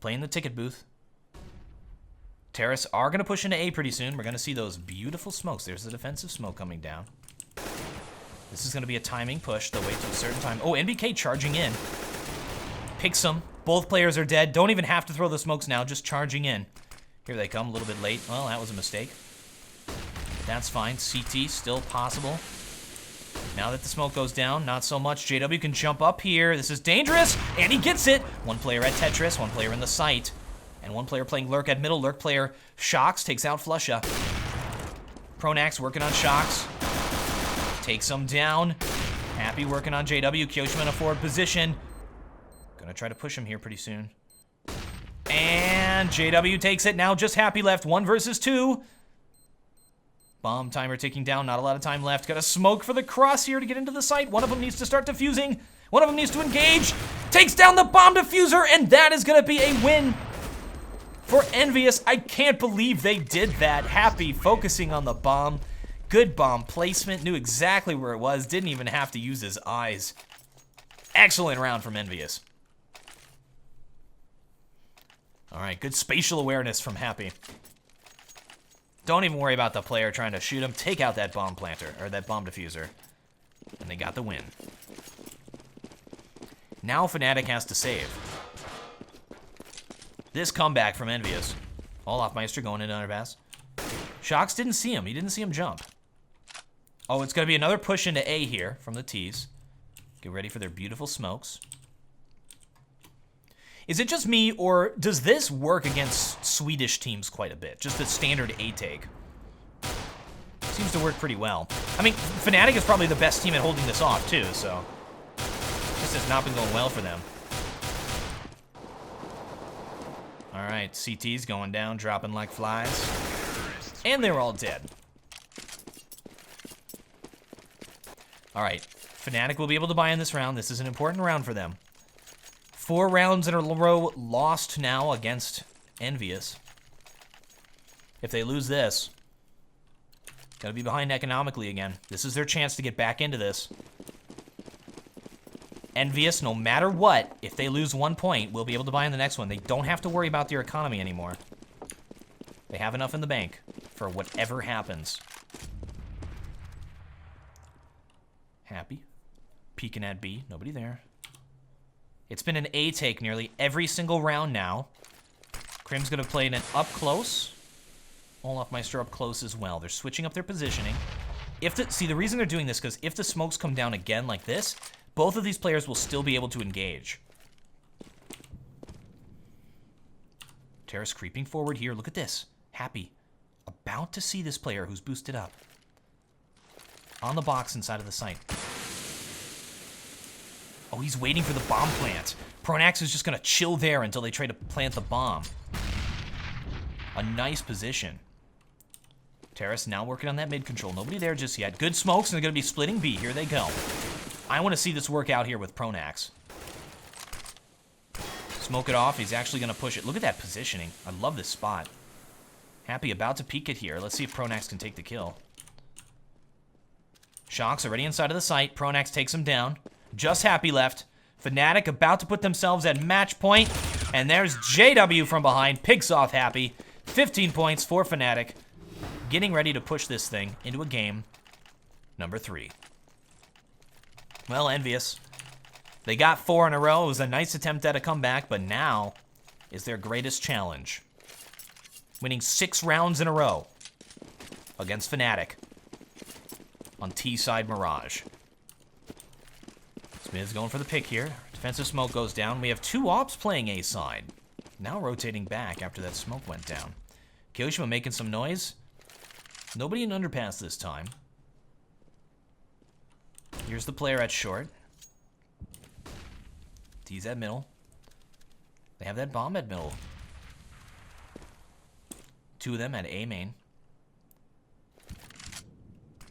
Playing the ticket booth. Terrace are going to push into A pretty soon. We're going to see those beautiful smokes. There's the defensive smoke coming down. This is going to be a timing push. They'll wait to a certain time. Oh, NBK charging in. Picks them. Both players are dead. Don't even have to throw the smokes now. Just charging in. Here they come, a little bit late. Well, that was a mistake. That's fine. CT still possible. Now that the smoke goes down, not so much. JW can jump up here. This is dangerous, and he gets it. One player at Tetris, one player in the site, and one player playing Lurk at middle. Lurk player Shocks takes out Flusha. Pronax working on Shocks. Takes him down. Happy working on JW. Kyoshima in a forward position. Gonna try to push him here pretty soon. And JW takes it. Now just Happy left. 1 versus 2. Bomb timer ticking down. Not a lot of time left. Got a smoke for the cross here to get into the site. One of them needs to start defusing. One of them needs to engage. Takes down the bomb diffuser. And that is going to be a win for EnVyUs. I can't believe they did that. Happy focusing on the bomb. Good bomb placement. Knew exactly where it was. Didn't even have to use his eyes. Excellent round from EnVyUs. All right, good spatial awareness from Happy. Don't even worry about the player trying to shoot him. Take out that bomb planter, or that bomb diffuser. And they got the win. Now Fnatic has to save. This comeback from EnVyUs. Olafmeister going into underpass. Shocks didn't see him. He didn't see him jump. Oh, it's going to be another push into A here from the T's. Get ready for their beautiful smokes. Is it just me, or does this work against Swedish teams quite a bit? Just the standard A take. Seems to work pretty well. I mean, Fnatic is probably the best team at holding this off, too, so... This has not been going well for them. Alright, CT's going down, dropping like flies. And they're all dead. Alright, Fnatic will be able to buy in this round. This is an important round for them. 4 rounds in a row lost now against EnVyUs. If they lose this, gotta be behind economically again. This is their chance to get back into this. EnVyUs, no matter what, if they lose 1 point, will be able to buy in the next one. They don't have to worry about their economy anymore. They have enough in the bank for whatever happens. Happy. Peeking at B. Nobody there. It's been an A take nearly every single round now. Crim's going to play an up close. Olafmeister up close as well. They're switching up their positioning. See, the reason they're doing this, because if the smokes come down again like this, both of these players will still be able to engage. Terrace creeping forward here. Look at this. Happy. About to see this player who's boosted up. On the box inside of the site. Oh, he's waiting for the bomb plant. Pronax is just going to chill there until they try to plant the bomb. A nice position. Terrace now working on that mid control. Nobody there just yet. Good smokes, and they're going to be splitting B. Here they go. I want to see this work out here with Pronax. Smoke it off. He's actually going to push it. Look at that positioning. I love this spot. Happy about to peek it here. Let's see if Pronax can take the kill. Shocks already inside of the site. Pronax takes him down. Just Happy left. Fnatic about to put themselves at match point. And there's JW from behind. Picks off Happy. 15 points for Fnatic. Getting ready to push this thing into a game number 3. Well, EnVyUs. They got 4 in a row. It was a nice attempt at a comeback, but now is their greatest challenge. Winning 6 rounds in a row against Fnatic on T-side Mirage. Smith's going for the pick here. Defensive smoke goes down. We have 2 ops playing A side. Now rotating back after that smoke went down. Kyoshima making some noise. Nobody in underpass this time. Here's the player at short. D's at middle. They have that bomb at middle. 2 of them at A main.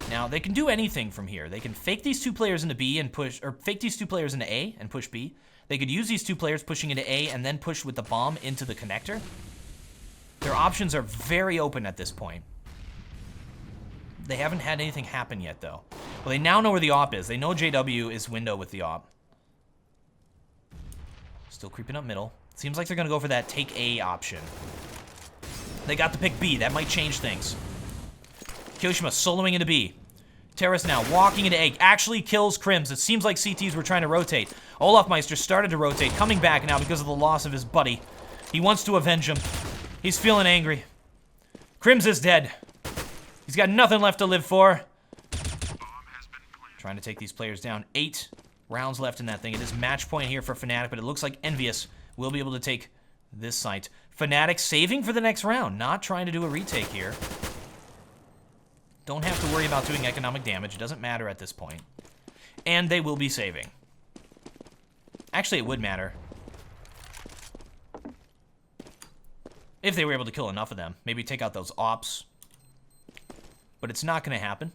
Now, they can do anything from here. They can fake these 2 players into B and push, or fake these 2 players into A and push B. They could use these 2 players pushing into A and then push with the bomb into the connector. Their options are very open at this point. They haven't had anything happen yet, though. Well, they now know where the op is. They know JW is window with the op. Still creeping up middle. Seems like they're going to go for that take A option. They got to pick B. That might change things. Kyoshima soloing into B. Terrace now walking into A. Actually kills Crims. It seems like CTs were trying to rotate. Olafmeister started to rotate. Coming back now because of the loss of his buddy. He wants to avenge him. He's feeling angry. Crims is dead. He's got nothing left to live for. Trying to take these players down. 8 rounds left in that thing. It is match point here for Fnatic, but it looks like EnVyUs will be able to take this site. Fnatic saving for the next round, not trying to do a retake here. Don't have to worry about doing economic damage. It doesn't matter at this point. And they will be saving. Actually, it would matter. If they were able to kill enough of them. Maybe take out those ops. But it's not going to happen.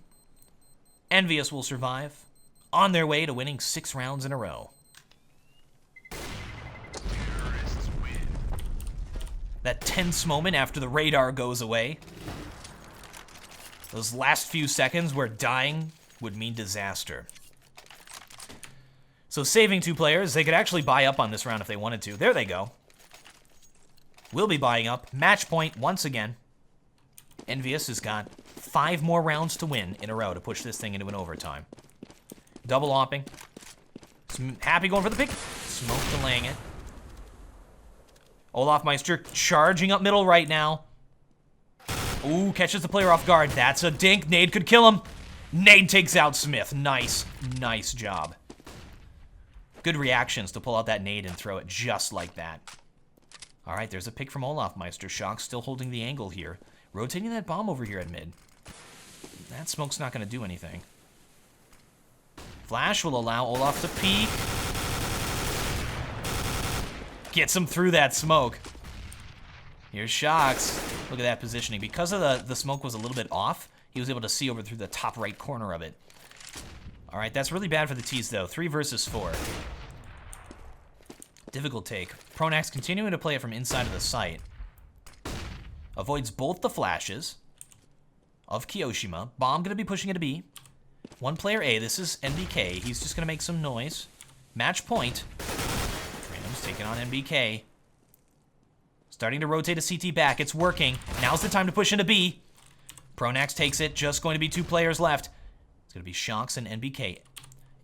EnVyUs will survive. On their way to winning 6 rounds in a row. That tense moment after the radar goes away. Those last few seconds where dying would mean disaster. So saving 2 players, they could actually buy up on this round if they wanted to. There they go. We'll be buying up. Match point once again. EnVyUs has got 5 more rounds to win in a row to push this thing into an overtime. Double opping. Happy going for the pick. Smoke delaying it. Olafmeister charging up middle right now. Ooh, catches the player off guard. That's a dink. Nade could kill him. Nade takes out Smith. Nice. Nice job. Good reactions to pull out that nade and throw it just like that. All right, there's a pick from Olafmeister. Shock still holding the angle here. Rotating that bomb over here at mid. That smoke's not going to do anything. Flash will allow Olaf to peek. Gets him through that smoke. Here's Shocks. Look at that positioning. Because of the smoke was a little bit off, he was able to see over through the top right corner of it. All right, that's really bad for the T's, though. 3 versus 4. Difficult take. Pronax continuing to play it from inside of the site. Avoids both the flashes of Kyoshima. Bomb going to be pushing it to B. 1 player A. This is NBK. He's just going to make some noise. Match point. Random's taking on NBK. Starting to rotate a CT back. It's working. Now's the time to push into B. Pronax takes it. Just going to be 2 players left. It's going to be Shocks and NBK.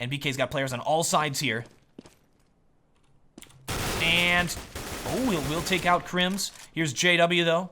NBK's got players on all sides here. And, oh, we'll take out Crims. Here's JW, though.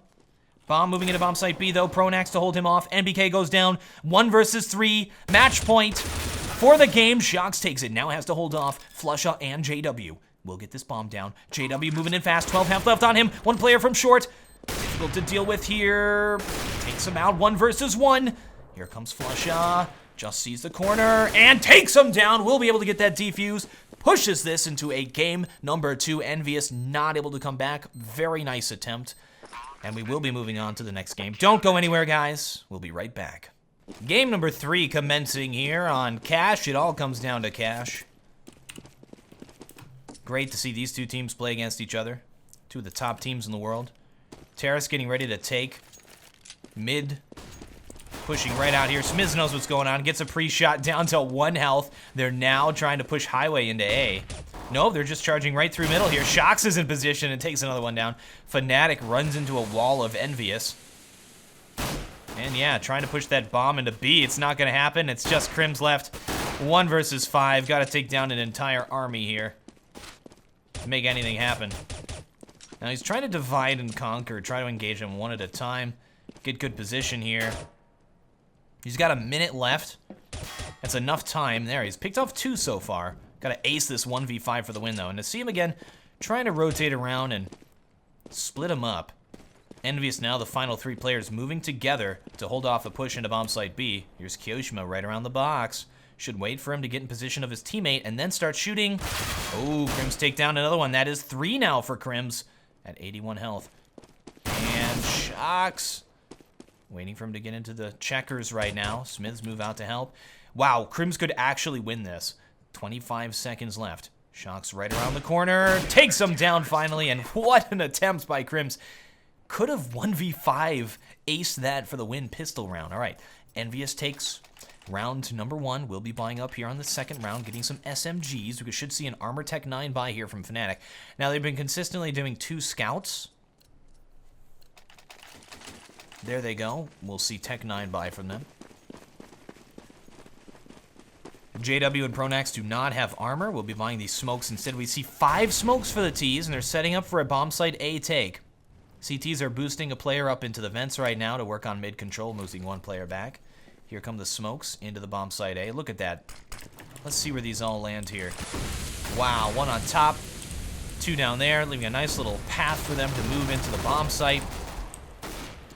Bomb moving into bomb site B, though. Pronax to hold him off. NBK goes down. 1 versus 3. Match point for the game. Shocks takes it. Now has to hold off Flusha and JW. We'll get this bomb down. JW moving in fast. 12 half left on him. 1 player from short. Difficult to deal with here. Takes him out. 1 versus 1. Here comes Flusha. Just sees the corner and takes him down. We'll be able to get that defuse. Pushes this into a game number 2. EnVyUs not able to come back. Very nice attempt. And we will be moving on to the next game. Don't go anywhere, guys. We'll be right back. Game number 3 commencing here on Cash. It all comes down to Cash. Great to see these 2 teams play against each other. 2 of the top teams in the world. Terrace getting ready to take mid. Pushing right out here. Smiz knows what's going on. Gets a pre-shot down to 1 health. They're now trying to push highway into A. No, they're just charging right through middle here. Shocks is in position and takes another one down. Fnatic runs into a wall of EnVyUs. And yeah, trying to push that bomb into B. It's not going to happen. It's just Crims left. 1 versus 5. Got to take down an entire army here to make anything happen. Now he's trying to divide and conquer. Try to engage them 1 at a time. Get good position here. He's got a minute left. That's enough time there. He's picked off 2 so far. Got to ace this 1v5 for the win, though. And to see him again, trying to rotate around and split him up. EnVyUs now, the final 3 players moving together to hold off a push into bomb site B. Here's Kyoshima right around the box. Should wait for him to get in position of his teammate and then start shooting. Oh, Crims take down another one. That is 3 now for Crims at 81 health. And Shocks. Waiting for him to get into the checkers right now. Smiths move out to help. Wow, Crims could actually win this. 25 seconds left. Shocks right around the corner. Takes him down finally, and what an attempt by Crims. Could have 1v5 aced that for the win pistol round. All right, EnVyUs takes round number 1. We'll be buying up here on the second round, getting some SMGs. We should see an Armor Tech 9 buy here from Fnatic. Now, they've been consistently doing 2 scouts. There they go. We'll see Tech 9 buy from them. JW and Pronax do not have armor. We'll be buying these smokes instead. We see 5 smokes for the T's, and they're setting up for a bomb site A take. CTs are boosting a player up into the vents right now to work on mid control, moving 1 player back. Here come the smokes into the bomb site A. Look at that. Let's see where these all land here. Wow, one on top, two down there, leaving a nice little path for them to move into the bomb site.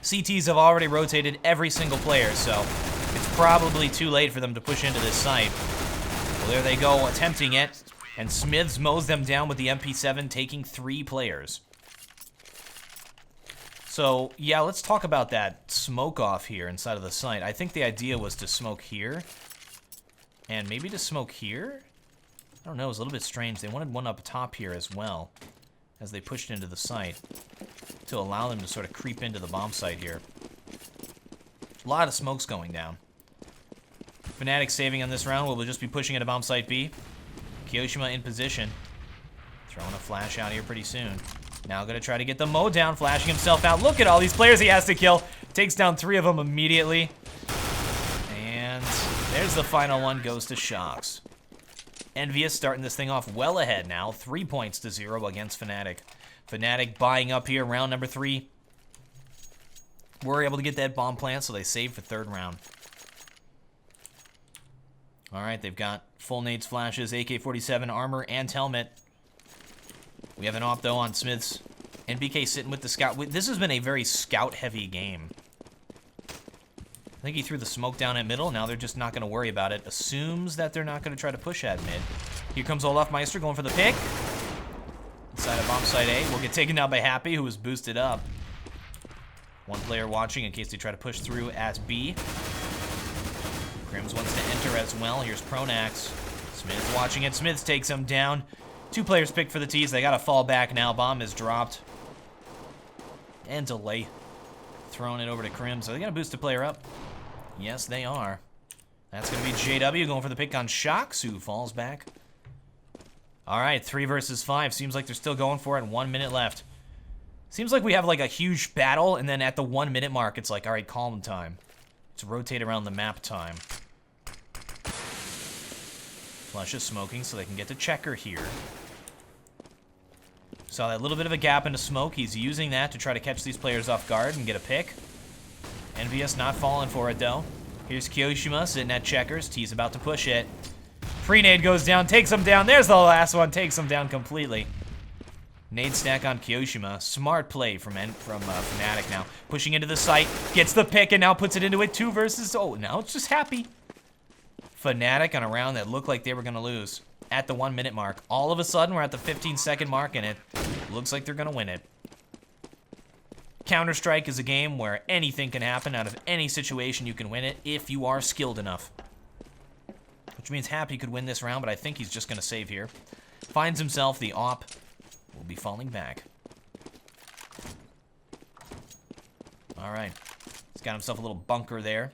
CTs have already rotated every single player, so it's probably too late for them to push into this site. Well, there they go, attempting it, and Smiths mows them down with the MP7, taking 3 players. So, yeah, let's talk about that smoke off here inside of the site. I think the idea was to smoke here, and maybe to smoke here? I don't know, it was a little bit strange. They wanted one up top here as well, as they pushed into the site, to allow them to sort of creep into the bomb site here. A lot of smokes going down. Fnatic saving on this round. We'll just be pushing into bomb site B. Kyoshima in position. Throwing a flash out here pretty soon. Now gonna try to get the mow down, flashing himself out. Look at all these players he has to kill. Takes down 3 of them immediately. And there's the final one, goes to Shox. EnVyUs starting this thing off well ahead now. 3 points to 0 against Fnatic. Fnatic buying up here, round number 3. We're able to get that bomb plant, so they save for 3rd round. All right, they've got full nades, flashes, AK-47, armor, and helmet. We have an op, though, on Smiths. NBK sitting with the scout. This has been a very scout-heavy game. I think he threw the smoke down at middle. Now they're just not going to worry about it. Assumes that they're not going to try to push at mid. Here comes Olaf Meister going for the pick. Inside of bomb site A. Will get taken down by Happy, who was boosted up. One player watching in case they try to push through at B. Crims wants to enter as well. Here's Pronax. Smiths watching it. Smiths takes him down. 2 players picked for the T's. They got to fall back now. Bomb is dropped. And delay. Throwing it over to Crims. Are they going to boost a player up? Yes, they are. That's going to be JW going for the pick on Shox, who falls back. All right, 3 versus 5. Seems like they're still going for it. 1 minute left. Seems like we have like a huge battle, and then at the 1 minute mark, it's like, all right, calm time. Let's rotate around the map time. Flush is smoking so they can get to checker here. Saw that little bit of a gap into smoke. He's using that to try to catch these players off guard and get a pick. EnVyUs not falling for it, though. Here's Kyoshima sitting at checkers. T's about to push it. Pre-nade goes down, takes him down. There's the last one, takes him down completely. Nade stack on Kyoshima. Smart play from Fnatic now. Pushing into the site, gets the pick, and now puts it into it. 2 versus... Oh, now it's just Happy. Fnatic on a round that looked like they were going to lose at the 1 minute mark. All of a sudden, we're at the 15-second mark, and it looks like they're going to win it. Counter-Strike is a game where anything can happen. Out of any situation, you can win it if you are skilled enough. Which means Happy could win this round, but I think he's just going to save here. Finds himself the op. Will be falling back. All right. He's got himself a little bunker there.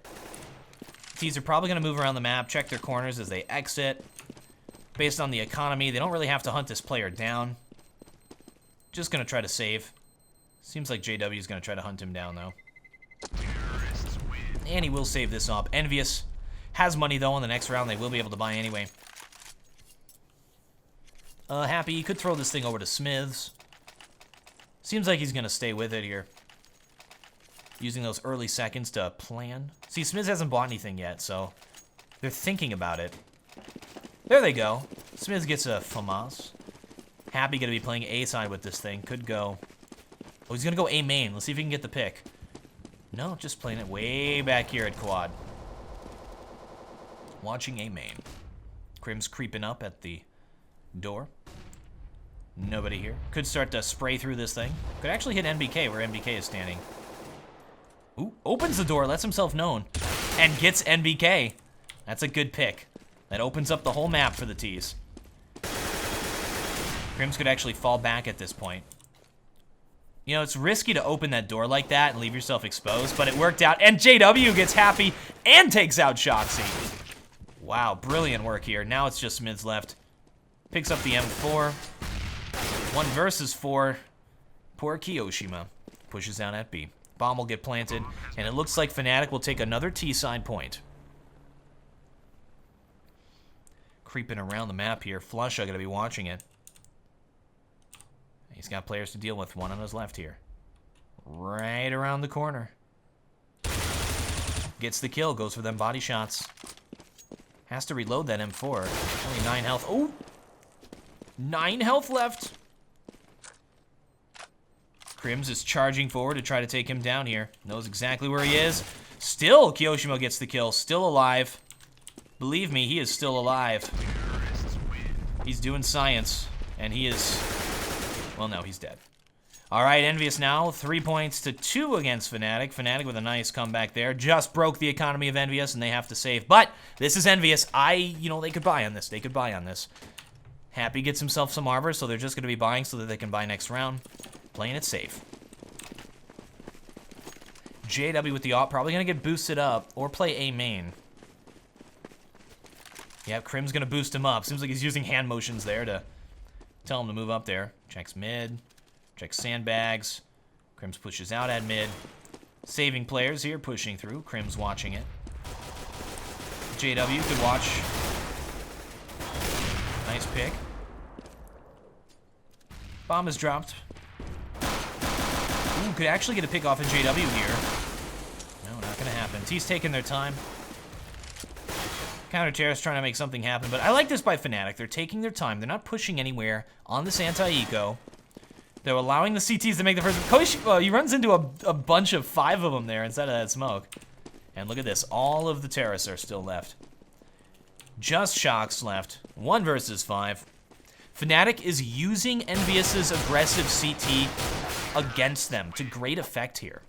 T's are probably going to move around the map, check their corners as they exit. Based on the economy, they don't really have to hunt this player down. Just going to try to save. Seems like JW is going to try to hunt him down, though. And he will save this up. EnVyUs has money, though, in the next round. They will be able to buy anyway. Happy, you could throw this thing over to Smiths. Seems like he's going to stay with it here. Using those early seconds to plan. See, Smiths hasn't bought anything yet, so they're thinking about it. There they go. Smiths gets a FAMAS. Happy going to be playing A side with this thing. Could go. Oh, he's going to go A main. Let's see if he can get the pick. No, just playing it way back here at quad. Watching A main. Crim's creeping up at the door. Nobody here. Could start to spray through this thing. Could actually hit NBK where NBK is standing. Ooh, opens the door, lets himself known, and gets NBK. That's a good pick. That opens up the whole map for the T's. Crims could actually fall back at this point. You know, it's risky to open that door like that and leave yourself exposed, but it worked out. And JW gets Happy and takes out Shoxy. Wow, brilliant work here. Now it's just Mids left. Picks up the M4. 1 versus 4. Poor Kyoshima pushes down at B. Bomb will get planted, and it looks like Fnatic will take another T-side point. Creeping around the map here. Flusha gonna be watching it. He's got players to deal with. One on his left here. Right around the corner. Gets the kill, goes for them body shots. Has to reload that M4. Only 9 health. Oh! 9 health left. Crims is charging forward to try to take him down here. Knows exactly where he is. Still, Kyoshima gets the kill. Still alive. Believe me, he is still alive. He's doing science. And he is... Well, no, he's dead. Alright, EnVyUs now. 3 points to 2 against Fnatic. Fnatic with a nice comeback there. Just broke the economy of EnVyUs, and they have to save. But this is EnVyUs. You know, they could buy on this. They could buy on this. Happy gets himself some arbor, so they're just going to be buying so that they can buy next round. Playing it safe. JW with the AWP, probably going to get boosted up, or play A main. Yep, Crim's going to boost him up. Seems like he's using hand motions there to tell him to move up there. Checks mid. Checks sandbags. Crims pushes out at mid. Saving players here, pushing through. Crim's watching it. JW could watch. Nice pick. Bomb is dropped. Ooh, could actually get a pick off of JW here. No, not gonna happen. T's taking their time. Counter Terrorist trying to make something happen, but I like this by Fnatic. They're taking their time. They're not pushing anywhere on this anti-eco. They're allowing the CTs to make the first... Well, he runs into a bunch of 5 of them there instead of that smoke. And look at this. All of the terrorists are still left. Just Shocks left. 1 versus 5. Fnatic is using EnVyUs' aggressive CT against them to great effect here.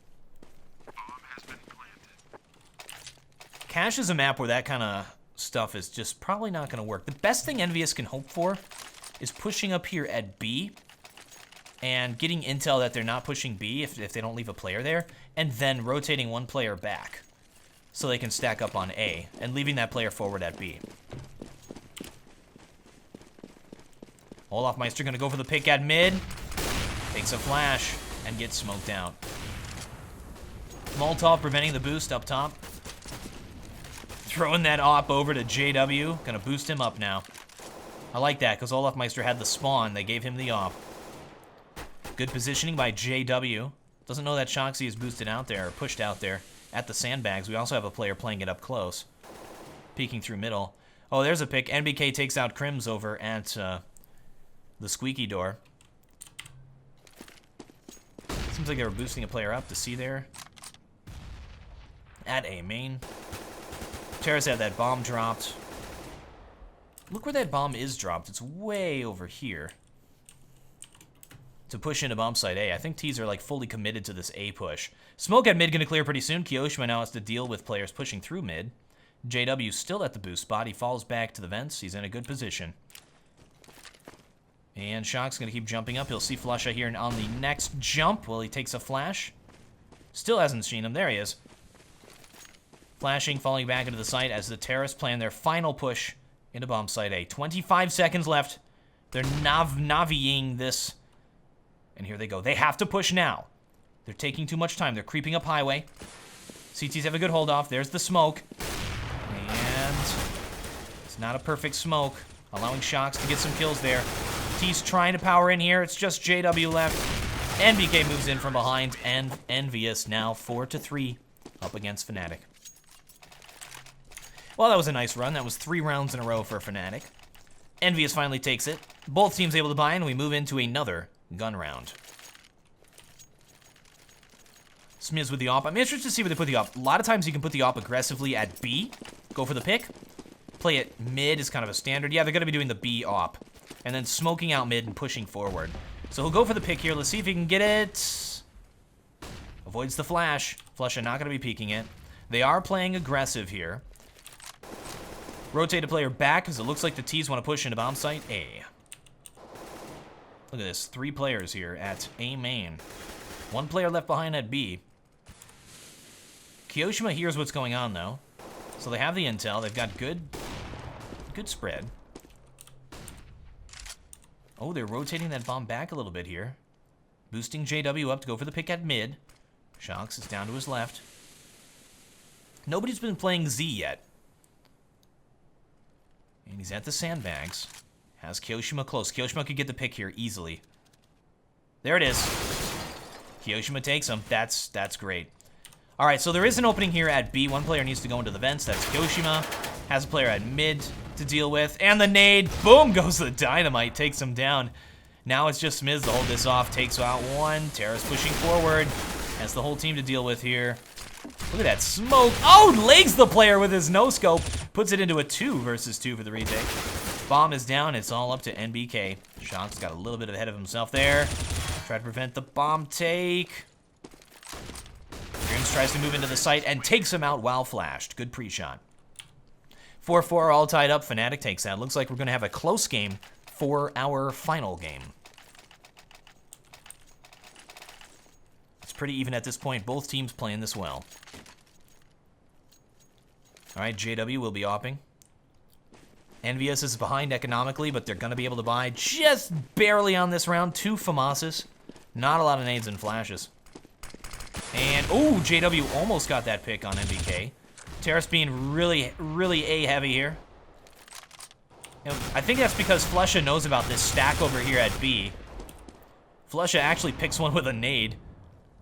Cache is a map where that kind of stuff is just probably not going to work. The best thing EnVyUs can hope for is pushing up here at B and getting intel that they're not pushing B if they don't leave a player there, and then rotating 1 player back so they can stack up on A and leaving that player forward at B. Olafmeister going to go for the pick at mid. Takes a flash and gets smoked out. Molotov preventing the boost up top. Throwing that AWP over to JW. Gonna boost him up now. I like that, because Olafmeister had the spawn. They gave him the AWP. Good positioning by JW. Doesn't know that Shoxy is boosted out there, or pushed out there at the sandbags. We also have a player playing it up close. Peeking through middle. Oh, there's a pick. NBK takes out Crims over at the squeaky door. Seems like they were boosting a player up to see there. At A main. Terrace had that bomb dropped. Look where that bomb is dropped. It's way over here. To push into bomb site A. I think T's are like fully committed to this A push. Smoke at mid gonna clear pretty soon. Kyoshima now has to deal with players pushing through mid. JW still at the boost spot. He falls back to the vents. He's in a good position. And Shock's gonna keep jumping up. He'll see Flusha here on the next jump. Well, he takes a flash. Still hasn't seen him. There he is. Flashing, falling back into the site as the terrorists plan their final push into bomb site A. 25 seconds left. They're Naviing this. And here they go. They have to push now. They're taking too much time. They're creeping up highway. CTs have a good hold off. There's the smoke. And it's not a perfect smoke. Allowing Shocks to get some kills there. T's trying to power in here. It's just JW left. NBK moves in from behind. And EnVyUs now 4-3 up against Fnatic. Well, that was a nice run. That was 3 rounds in a row for Fnatic. EnVyUs finally takes it. Both teams able to buy, and we move into another gun round. Smiz with the AWP. I'm interested to see where they put the AWP. A lot of times you can put the AWP aggressively at B. Go for the pick. Play it mid is kind of a standard. Yeah, they're going to be doing the B AWP. And then smoking out mid and pushing forward. So he'll go for the pick here. Let's see if he can get it. Avoids the flash. Flusha not going to be peeking it. They are playing aggressive here. Rotate a player back, because it looks like the T's want to push into bomb site A. Look at this. 3 players here at A main. 1 player left behind at B. Kyoshima hears what's going on, though. So they have the intel. They've got good spread. Oh, they're rotating that bomb back a little bit here. Boosting JW up to go for the pick at mid. Shocks is down to his left. Nobody's been playing Z yet. And he's at the sandbags. Has Kyoshima close. Kyoshima could get the pick here easily. There it is. Kyoshima takes him. That's great. All right, so there is an opening here at B. One player needs to go into the vents. That's Kyoshima. Has a player at mid to deal with. And the nade. Boom goes the dynamite. Takes him down. Now it's just Smiz to hold this off. Takes out one. Terra's pushing forward. Has the whole team to deal with here. Look at that smoke. Oh, legs the player with his no-scope. Puts it into a 2 versus 2 for the retake. Bomb is down. It's all up to NBK. Shock's got a little bit ahead of himself there. Try to prevent the bomb take. Dreams tries to move into the site and takes him out while flashed. Good pre-shot. 4-4 all tied up. Fnatic takes that. Looks like we're going to have a close game for our final game. It's pretty even at this point. Both teams playing this well. All right, JW will be opping. EnVyUs is behind economically, but they're going to be able to buy just barely on this round. 2 FAMASes. Not a lot of nades and flashes. And, oh, JW almost got that pick on MBK. Terrace being really, really A-heavy here. You know, I think that's because Flusha knows about this stack over here at B. Flusha actually picks one with a nade.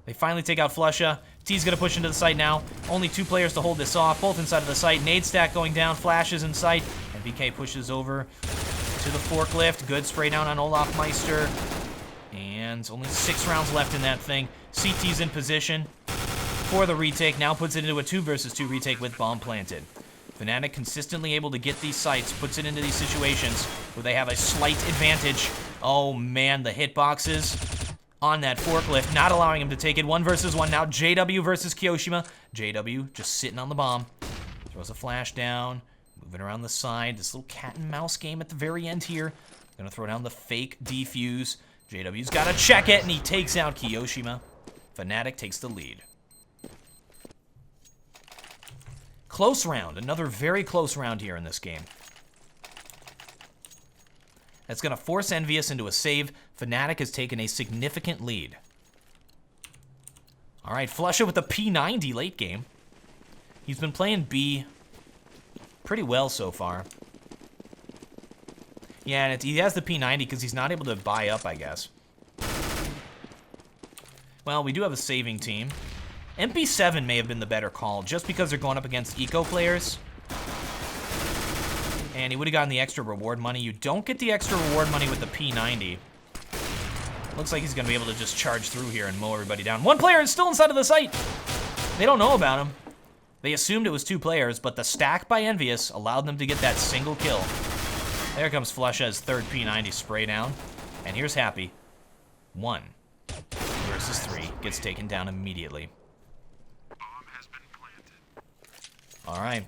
They finally take out Flusha. T's gonna push into the site now. Only 2 players to hold this off, both inside of the site. Nade stack going down, flashes in sight. MBK pushes over to the forklift. Good spray down on Olaf Meister. And only 6 rounds left in that thing. CT's in position for the retake. Now puts it into a 2 versus 2 retake with bomb planted. Fnatic consistently able to get these sites, puts it into these situations where they have a slight advantage. Oh man, the hitboxes on that forklift, not allowing him to take it. 1 versus 1 now. JW versus Kyoshima. JW just sitting on the bomb. Throws a flash down, moving around the side. This little cat and mouse game at the very end here. Gonna throw down the fake defuse. JW's gotta check it, and he takes out Kyoshima. Fnatic takes the lead. Close round, another very close round here in this game. That's gonna force EnVyUs into a save. Fnatic has taken a significant lead. All right, Flusha with the P90 late game. He's been playing B pretty well so far. Yeah, and he has the P90 because he's not able to buy up, I guess. Well, we do have a saving team. MP7 may have been the better call, just because they're going up against eco players. And he would have gotten the extra reward money. You don't get the extra reward money with the P90. Looks like he's going to be able to just charge through here and mow everybody down. 1 player is still inside of the site. They don't know about him. They assumed it was 2 players, but the stack by EnVyUs allowed them to get that single kill. There comes Flusha's 3rd P90 spray down. And here's Happy. 1 versus 3. Gets taken down immediately. All right.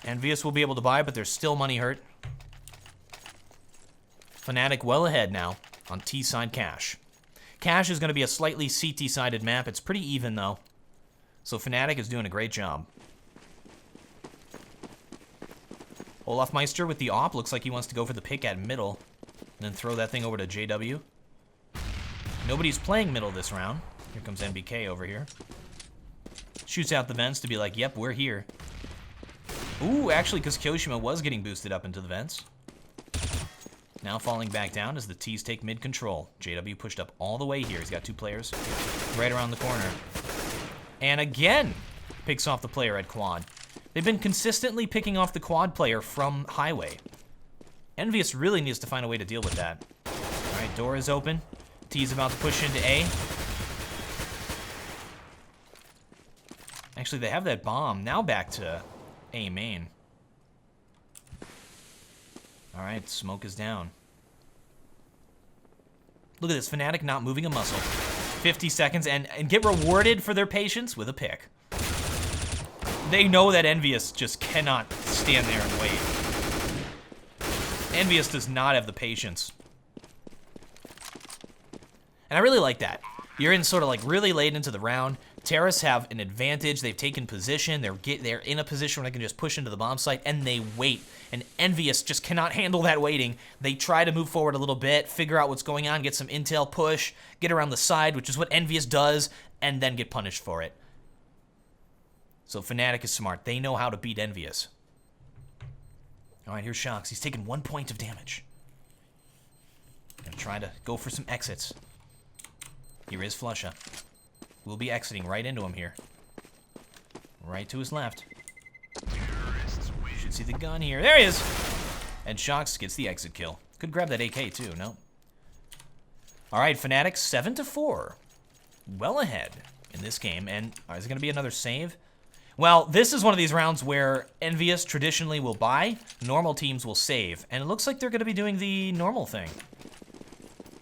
EnVyUs will be able to buy, but there's still money hurt. Fnatic well ahead now on T-side Cash. Cash is going to be a slightly CT-sided map. It's pretty even, though. So Fnatic is doing a great job. Olaf Meister with the op. Looks like he wants to go for the pick at middle. And then throw that thing over to JW. Nobody's playing middle this round. Here comes NBK over here. Shoots out the vents to be like, yep, we're here. Ooh, actually, because Kyoshima was getting boosted up into the vents. Now falling back down as the T's take mid-control. JW pushed up all the way here. He's got 2 players right around the corner. And again, picks off the player at quad. They've been consistently picking off the quad player from highway. EnVyUs really needs to find a way to deal with that. All right, door is open. T's about to push into A. Actually, they have that bomb. Now back to A main. All right, smoke is down. Look at this, Fnatic not moving a muscle. 50 seconds and get rewarded for their patience with a pick. They know that EnVyUs just cannot stand there and wait. EnVyUs does not have the patience. And I really like that. You're in sort of like really late into the round. Terrace have an advantage. They've taken position. They're in a position where they can just push into the bomb site, and they wait. And EnVyUs just cannot handle that waiting. They try to move forward a little bit, figure out what's going on, get some intel push, get around the side, which is what EnVyUs does, and then get punished for it. So Fnatic is smart. They know how to beat EnVyUs. All right, here's Shocks. He's taking 1 point of damage. Gonna try to go for some exits. Here is Flusha. We'll be exiting right into him here. Right to his left. Should see the gun here. There he is! And Shox gets the exit kill. Could grab that AK too, no? Alright, Fnatic 7-4. Well ahead in this game. And is it going to be another save? Well, this is one of these rounds where EnVyUs traditionally will buy, normal teams will save. And it looks like they're going to be doing the normal thing.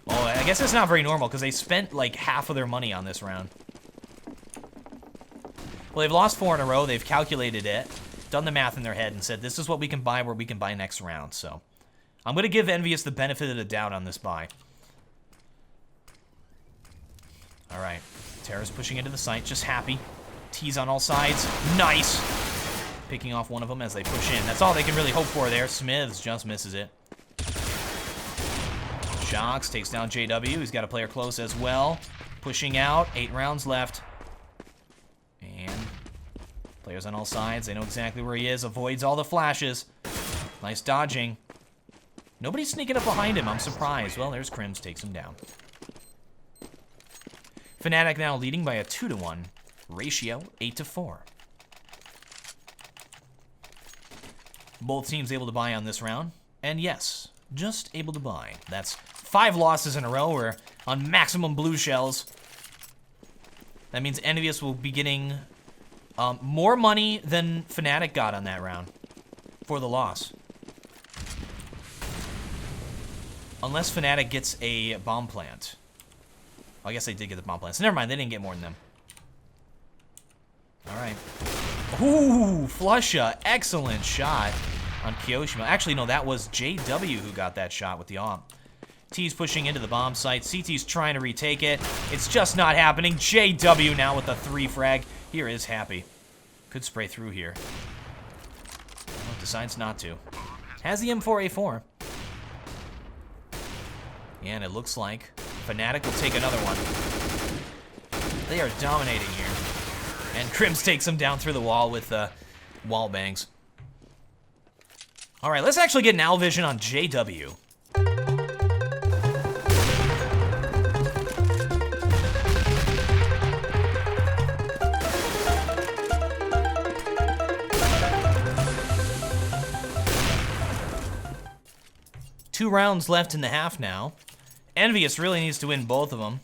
Oh, I guess it's not very normal because they spent like half of their money on this round. Well, they've lost 4 in a row. They've calculated it, done the math in their head, and said, this is what we can buy where we can buy next round. So I'm going to give EnVyUs the benefit of the doubt on this buy. All right. Terra's pushing into the site, just happy. T's on all sides. Nice. Picking off one of them as they push in. That's all they can really hope for there. Smiths just misses it. Shox takes down JW. He's got a player close as well. Pushing out. 8 rounds left. And players on all sides. They know exactly where he is. Avoids all the flashes. Nice dodging. Nobody's sneaking up behind him. I'm surprised. Well, there's Crims. Takes him down. Fnatic now leading by a 2-1 ratio, 8-4. Both teams able to buy on this round. And yes, just able to buy. That's 5 losses in a row. We're on maximum blue shells. That means EnVyUs will be getting more money than Fnatic got on that round for the loss. Unless Fnatic gets a bomb plant. I guess they did get the bomb plant. So never mind, they didn't get more than them. All right. Ooh, Flusha. Excellent shot on Kyoshima. Actually, no, that was JW who got that shot with the AWP. T's pushing into the bomb site. CT's trying to retake it. It's just not happening. JW now with a 3 frag. Here is happy. Could spray through here. Well, decides not to. Has the M4A4. And it looks like Fnatic will take another one. They are dominating here. And Crims takes him down through the wall with wall bangs. All right, let's actually get an owl vision on JW. Two rounds left in the half now. EnVyUs really needs to win both of them.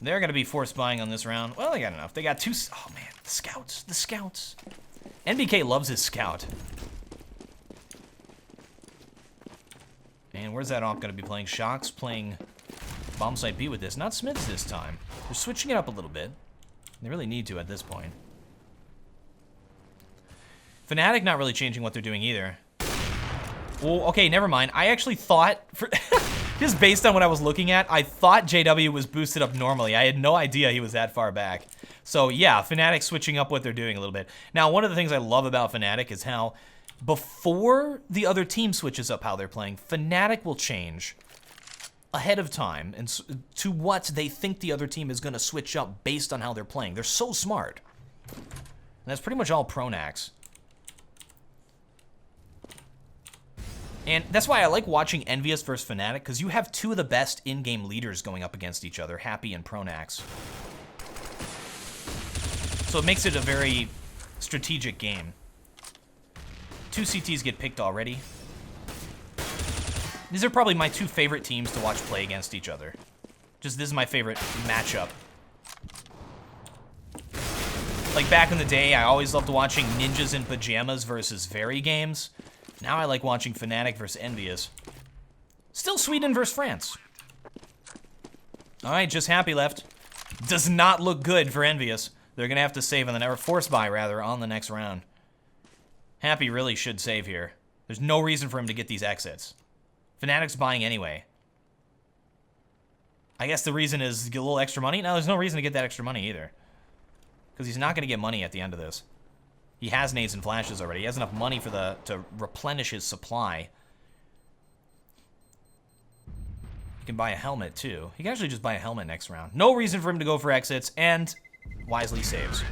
They're going to be force buying on this round. Well, they got enough. They got 2... Oh, man. The scouts. The scouts. NBK loves his scout. And where's that AWP going to be playing? Shox playing bomb site B with this. Not Smiths this time. They're switching it up a little bit. They really need to at this point. Fnatic not really changing what they're doing either. Well, okay, never mind. I actually thought... Just based on what I was looking at, I thought JW was boosted up normally. I had no idea he was that far back. So yeah, Fnatic switching up what they're doing a little bit. Now, one of the things I love about Fnatic is how before the other team switches up how they're playing, Fnatic will change ahead of time and to what they think the other team is going to switch up based on how they're playing. They're so smart. And that's pretty much all Pronax. And that's why I like watching EnVyUs versus Fnatic, because you have 2 of the best in-game leaders going up against each other, Happy and Pronax. So it makes it a very strategic game. 2 CTs get picked already. These are probably my 2 favorite teams to watch play against each other. Just this is my favorite matchup. Like back in the day, I always loved watching Ninjas in Pajamas versus Very games. Now I like watching Fnatic versus EnVyUs. Still Sweden versus France. All right, just Happy left. Does not look good for EnVyUs. They're going to have to save on the next, force buy rather, on the next round. Happy really should save here. There's no reason for him to get these exits. Fnatic's buying anyway. I guess the reason is get a little extra money. No, there's no reason to get that extra money either. Because he's not going to get money at the end of this. He has nades and flashes already. He has enough money for to replenish his supply. He can buy a helmet, too. He can actually just buy a helmet next round. No reason for him to go for exits, and wisely saves.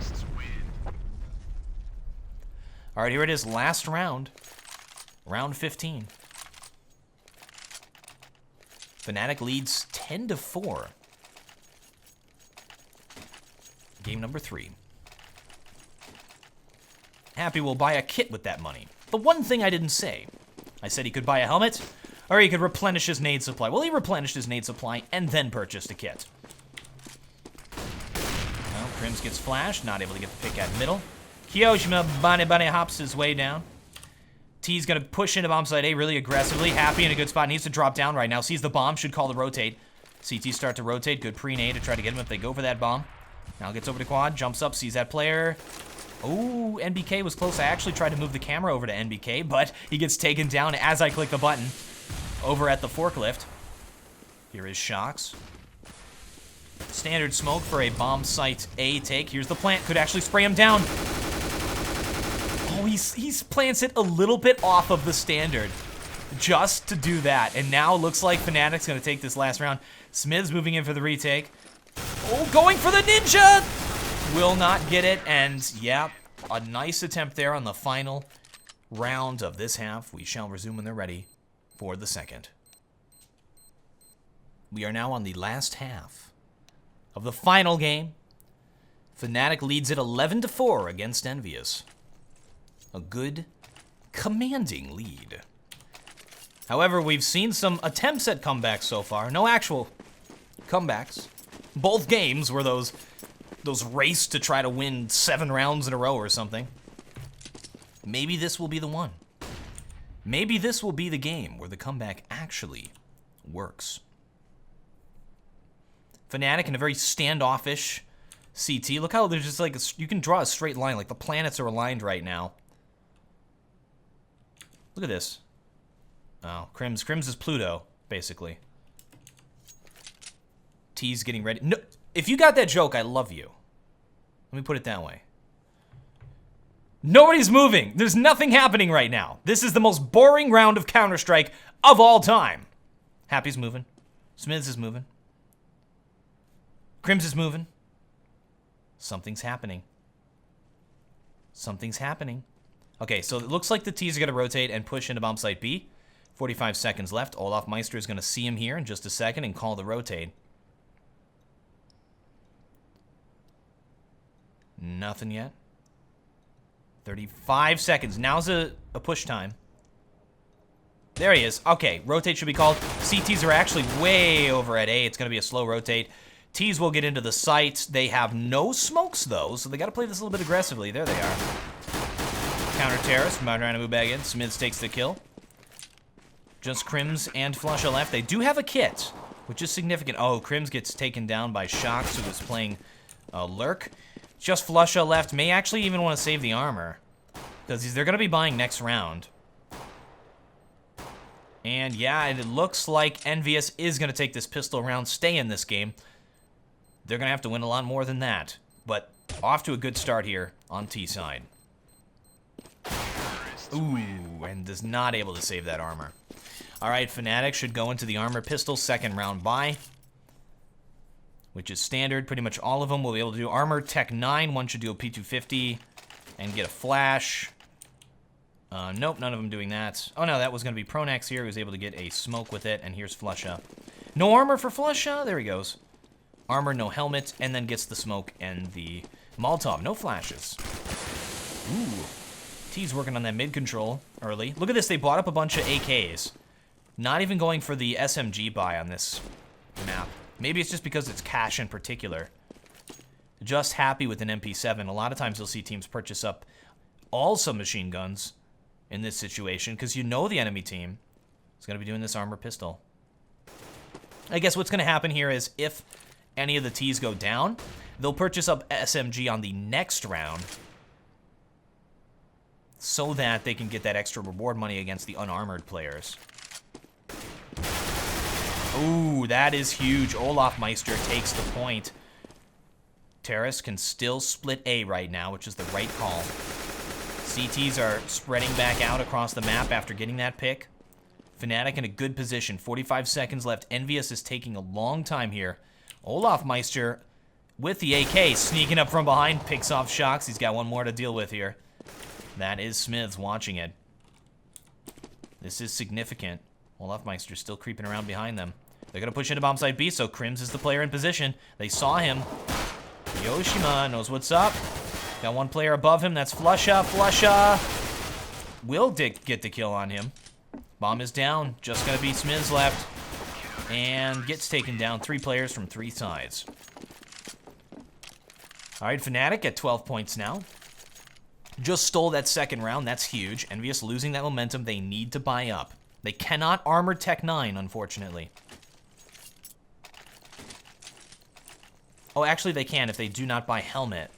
All right, here it is. Last round. Round 15. Fnatic leads 10-4. Game number 3. Happy will buy a kit with that money. The one thing I didn't say. I said he could buy a helmet, or he could replenish his nade supply. Well, he replenished his nade supply and then purchased a kit. Well, Crims gets flashed, not able to get the pick at middle. Kyoshima Bunny hops his way down. T's gonna push into bomb site A really aggressively. Happy in a good spot, needs to drop down right now. Sees the bomb, should call the rotate. CT start to rotate, good pre-nade to try to get him if they go for that bomb. Now gets over to quad, jumps up, sees that player. Oh, NBK was close. I actually tried to move the camera over to NBK, but he gets taken down as I click the button over at the forklift. Here is Shocks. Standard smoke for a bomb site A take. Here's the plant, could actually spray him down. Oh, he plants it a little bit off of the standard just to do that. And now looks like Fnatic's gonna take this last round. Smith's moving in for the retake. Oh, going for the ninja! Will not get it, and yeah, a nice attempt there on the final round of this half. We shall resume when they're ready for the second. We are now on the last half of the final game. Fnatic leads it 11-4 against EnVyUs. A good, commanding lead. However, we've seen some attempts at comebacks so far. No actual comebacks. Both games were those race to try to win 7 rounds in a row or something. Maybe this will be the one. Maybe this will be the game where the comeback actually works. Fnatic in a very standoffish CT. Look how there's just like, you can draw a straight line, like the planets are aligned right now. Look at this. Oh, Crims is Pluto, basically. T's getting ready. No, if you got that joke, I love you. Let me put it that way. Nobody's moving. There's nothing happening right now. This is the most boring round of Counter-Strike of all time. Happy's moving. Smiths is moving. Crims is moving. Something's happening. Something's happening. Okay, so it looks like the T's are going to rotate and push into bomb site B. 45 seconds left. Olaf Meister is going to see him here in just a second and call the rotate. Nothing yet. 35 seconds. Now's a push time. There he is. Okay, rotate should be called. CTs are actually way over at A. It's going to be a slow rotate. T's will get into the site. They have no smokes, though, so they got to play this a little bit aggressively. There they are. Counter terrorist. Trying to move back in. Smiths takes the kill. Just Crims and Flusha left. They do have a kit, which is significant. Oh, Crims gets taken down by Shocks, who was playing Lurk. Just Flusha left. May actually even want to save the armor, because they're going to be buying next round. And yeah, it looks like EnVyUs is going to take this pistol round, stay in this game. They're going to have to win a lot more than that. But off to a good start here on T side. Ooh, and is not able to save that armor. All right, Fnatic should go into the armor pistol second round buy, which is standard. Pretty much all of them will be able to do armor. Tech 9, one should do a P250 and get a flash. Nope, none of them doing that. Oh no, that was going to be Pronax here, who was able to get a smoke with it, and here's Flusha. No armor for Flusha, there he goes. Armor, no helmet, and then gets the smoke and the Molotov. No flashes. Ooh. T's working on that mid control early. Look at this, they bought up a bunch of AKs. Not even going for the SMG buy on this map. Maybe it's just because it's cash in particular. Just happy with an MP7. A lot of times you'll see teams purchase up all submachine guns in this situation, because you know the enemy team is going to be doing this armor pistol. I guess what's going to happen here is if any of the T's go down, they'll purchase up SMG on the next round so that they can get that extra reward money against the unarmored players. Ooh, that is huge. Olaf Meister takes the point. Terrace can still split A right now, which is the right call. CTs are spreading back out across the map after getting that pick. Fnatic in a good position. 45 seconds left. EnVyUs is taking a long time here. Olaf Meister with the AK sneaking up from behind. Picks off Shocks. He's got one more to deal with here. That is Smiths watching it. This is significant. Olaf Meister still creeping around behind them. They're going to push into bomb site B, so Crims is the player in position. They saw him. Yoshima knows what's up. Got one player above him. That's Flusha. Flusha will get the kill on him. Bomb is down. Just gonna be Smiz left. And gets taken down. 3 players from 3 sides. All right, Fnatic at 12 points now. Just stole that second round. That's huge. EnVyUs losing that momentum. They need to buy up. They cannot armor Tech 9, unfortunately. Oh, actually they can if they do not buy Helmet.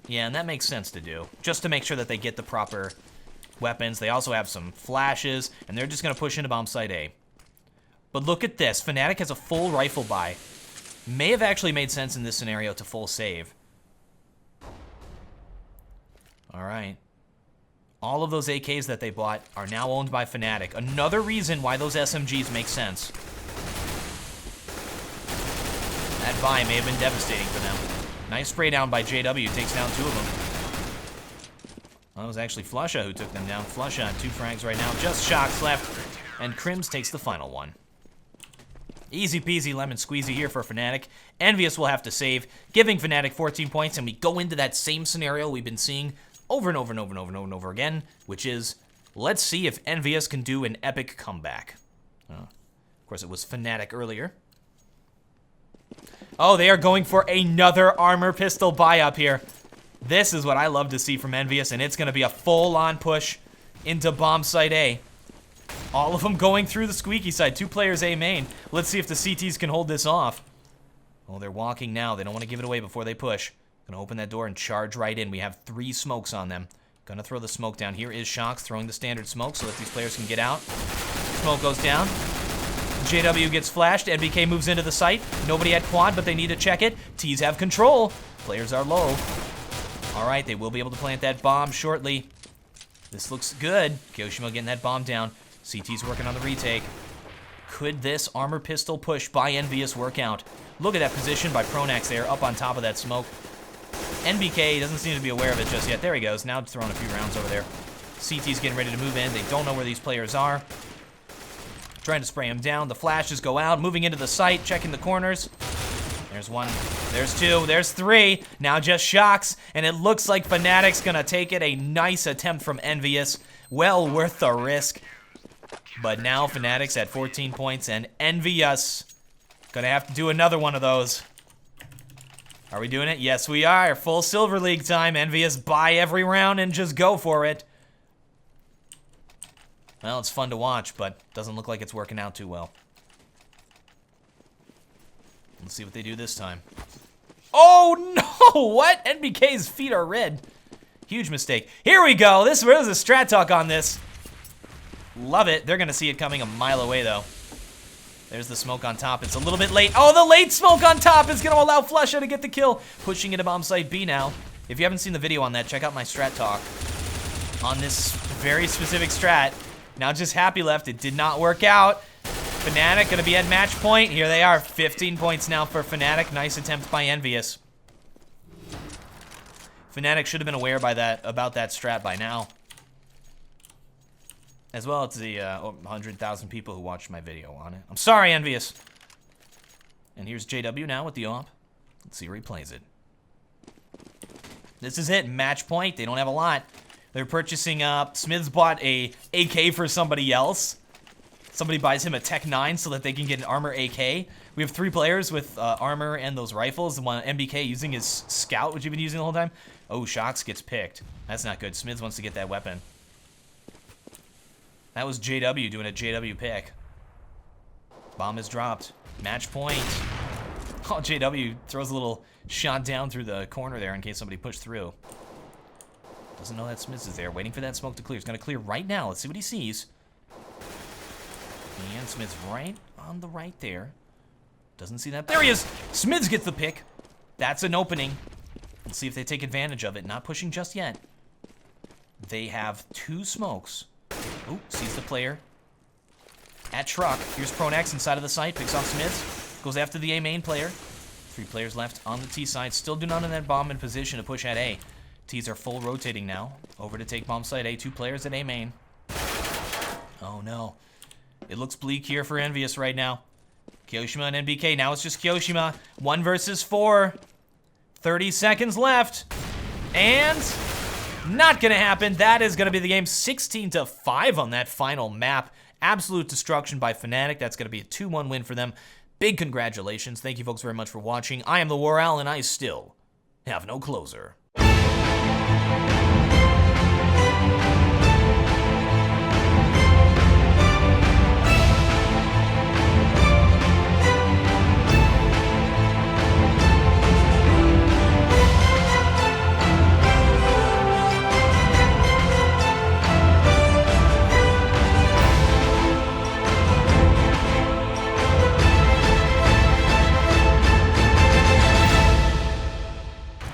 Yeah, and that makes sense to do. Just to make sure that they get the proper weapons. They also have some flashes, and they're just going to push into bomb site A. But look at this. Fnatic has a full rifle buy. May have actually made sense in this scenario to full save. All right. All of those AKs that they bought are now owned by Fnatic. Another reason why those SMGs make sense. That buy may have been devastating for them. Nice spray down by JW. Takes down 2 of them. Well, that was actually Flusha who took them down. Flusha on 2 frags right now. Just Shocks left. And Crims takes the final one. Easy peasy lemon squeezy here for Fnatic. EnVyUs will have to save, giving Fnatic 14 points. And we go into that same scenario we've been seeing over and over and over and over and over and over again, which is, let's see if EnVyUs can do an epic comeback. Of course, it was Fnatic earlier. Oh, they are going for another armor pistol buy up here. This is what I love to see from EnVyUs, and it's going to be a full-on push into bomb site A. All of them going through the squeaky side. 2 players A main. Let's see if the CTs can hold this off. Oh, they're walking now. They don't want to give it away before they push. Gonna open that door and charge right in. We have 3 smokes on them. Gonna throw the smoke down. Here is Shocks throwing the standard smoke so that these players can get out. Smoke goes down. JW gets flashed. NBK moves into the site. Nobody had quad, but they need to check it. T's have control. Players are low. All right, they will be able to plant that bomb shortly. This looks good. Kyoshima getting that bomb down. CT's working on the retake. Could this armor pistol push by EnVyUs work out? Look at that position by Pronax there, up on top of that smoke. NBK doesn't seem to be aware of it just yet. There he goes. Now throwing a few rounds over there. CT's getting ready to move in. They don't know where these players are. Trying to spray him down. The flashes go out. Moving into the site. Checking the corners. There's 1. There's 2. There's 3. Now just Shocks. And it looks like Fnatic's going to take it. A nice attempt from EnVyUs. Well worth the risk. But now Fnatic's at 14 points. And EnVyUs going to have to do another one of those. Are we doing it? Yes, we are. Full Silver League time. EnVyUs buy every round and just go for it. Well, it's fun to watch, but doesn't look like it's working out too well. Let's see what they do this time. Oh, no! What? NBK's feet are red. Huge mistake. Here we go. There's a strat talk on this. Love it. They're going to see it coming a mile away, though. There's the smoke on top. It's a little bit late. Oh, the late smoke on top is going to allow Flusha to get the kill. Pushing into bomb site B now. If you haven't seen the video on that, check out my strat talk on this very specific strat. Now just Happy left. It did not work out. Fnatic going to be at match point. Here they are. 15 points now for Fnatic. Nice attempt by EnVyUs. Fnatic should have been aware about that strat by now. As well as the 100,000 people who watched my video on it. I'm sorry, EnVyUs. And here's JW now with the AWP. Let's see where he plays it. This is it. Match point. They don't have a lot. They're purchasing Smith's bought a AK for somebody else. Somebody buys him a Tech 9 so that they can get an armor AK. We have 3 players with armor and those rifles. The one MBK using his scout, which you've been using the whole time. Oh, Shocks gets picked. That's not good. Smiths wants to get that weapon. That was JW doing a JW pick. Bomb is dropped. Match point. Oh, JW throws a little shot down through the corner there in case somebody pushed through. Doesn't know that Smiths is there. Waiting for that smoke to clear. He's going to clear right now. Let's see what he sees. And Smith's right on the right there. Doesn't see that. There he is. Smiths gets the pick. That's an opening. Let's see if they take advantage of it. Not pushing just yet. They have 2 smokes. Ooh, sees the player. At truck. Here's Pronax inside of the site. Picks off Smiths. Goes after the A main player. 3 players left on the T side. Still do not in that bomb in position to push at A. T's are full rotating now. Over to take bomb site A. 2 players at A main. Oh no. It looks bleak here for EnVyUs right now. Kyoshima and NBK. Now it's just Kyoshima. 1 versus 4. 30 seconds left. And not gonna happen. That is gonna be the game. 16-5 on that final map. Absolute destruction by Fnatic. That's gonna be a 2-1 win for them. Big congratulations. Thank you folks very much for watching. I am TheWarOwl, and I still have no closer.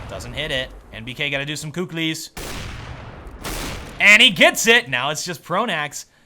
Doesn't hit it. NBK gotta do some kuklis. And he gets it! Now it's just Pronax.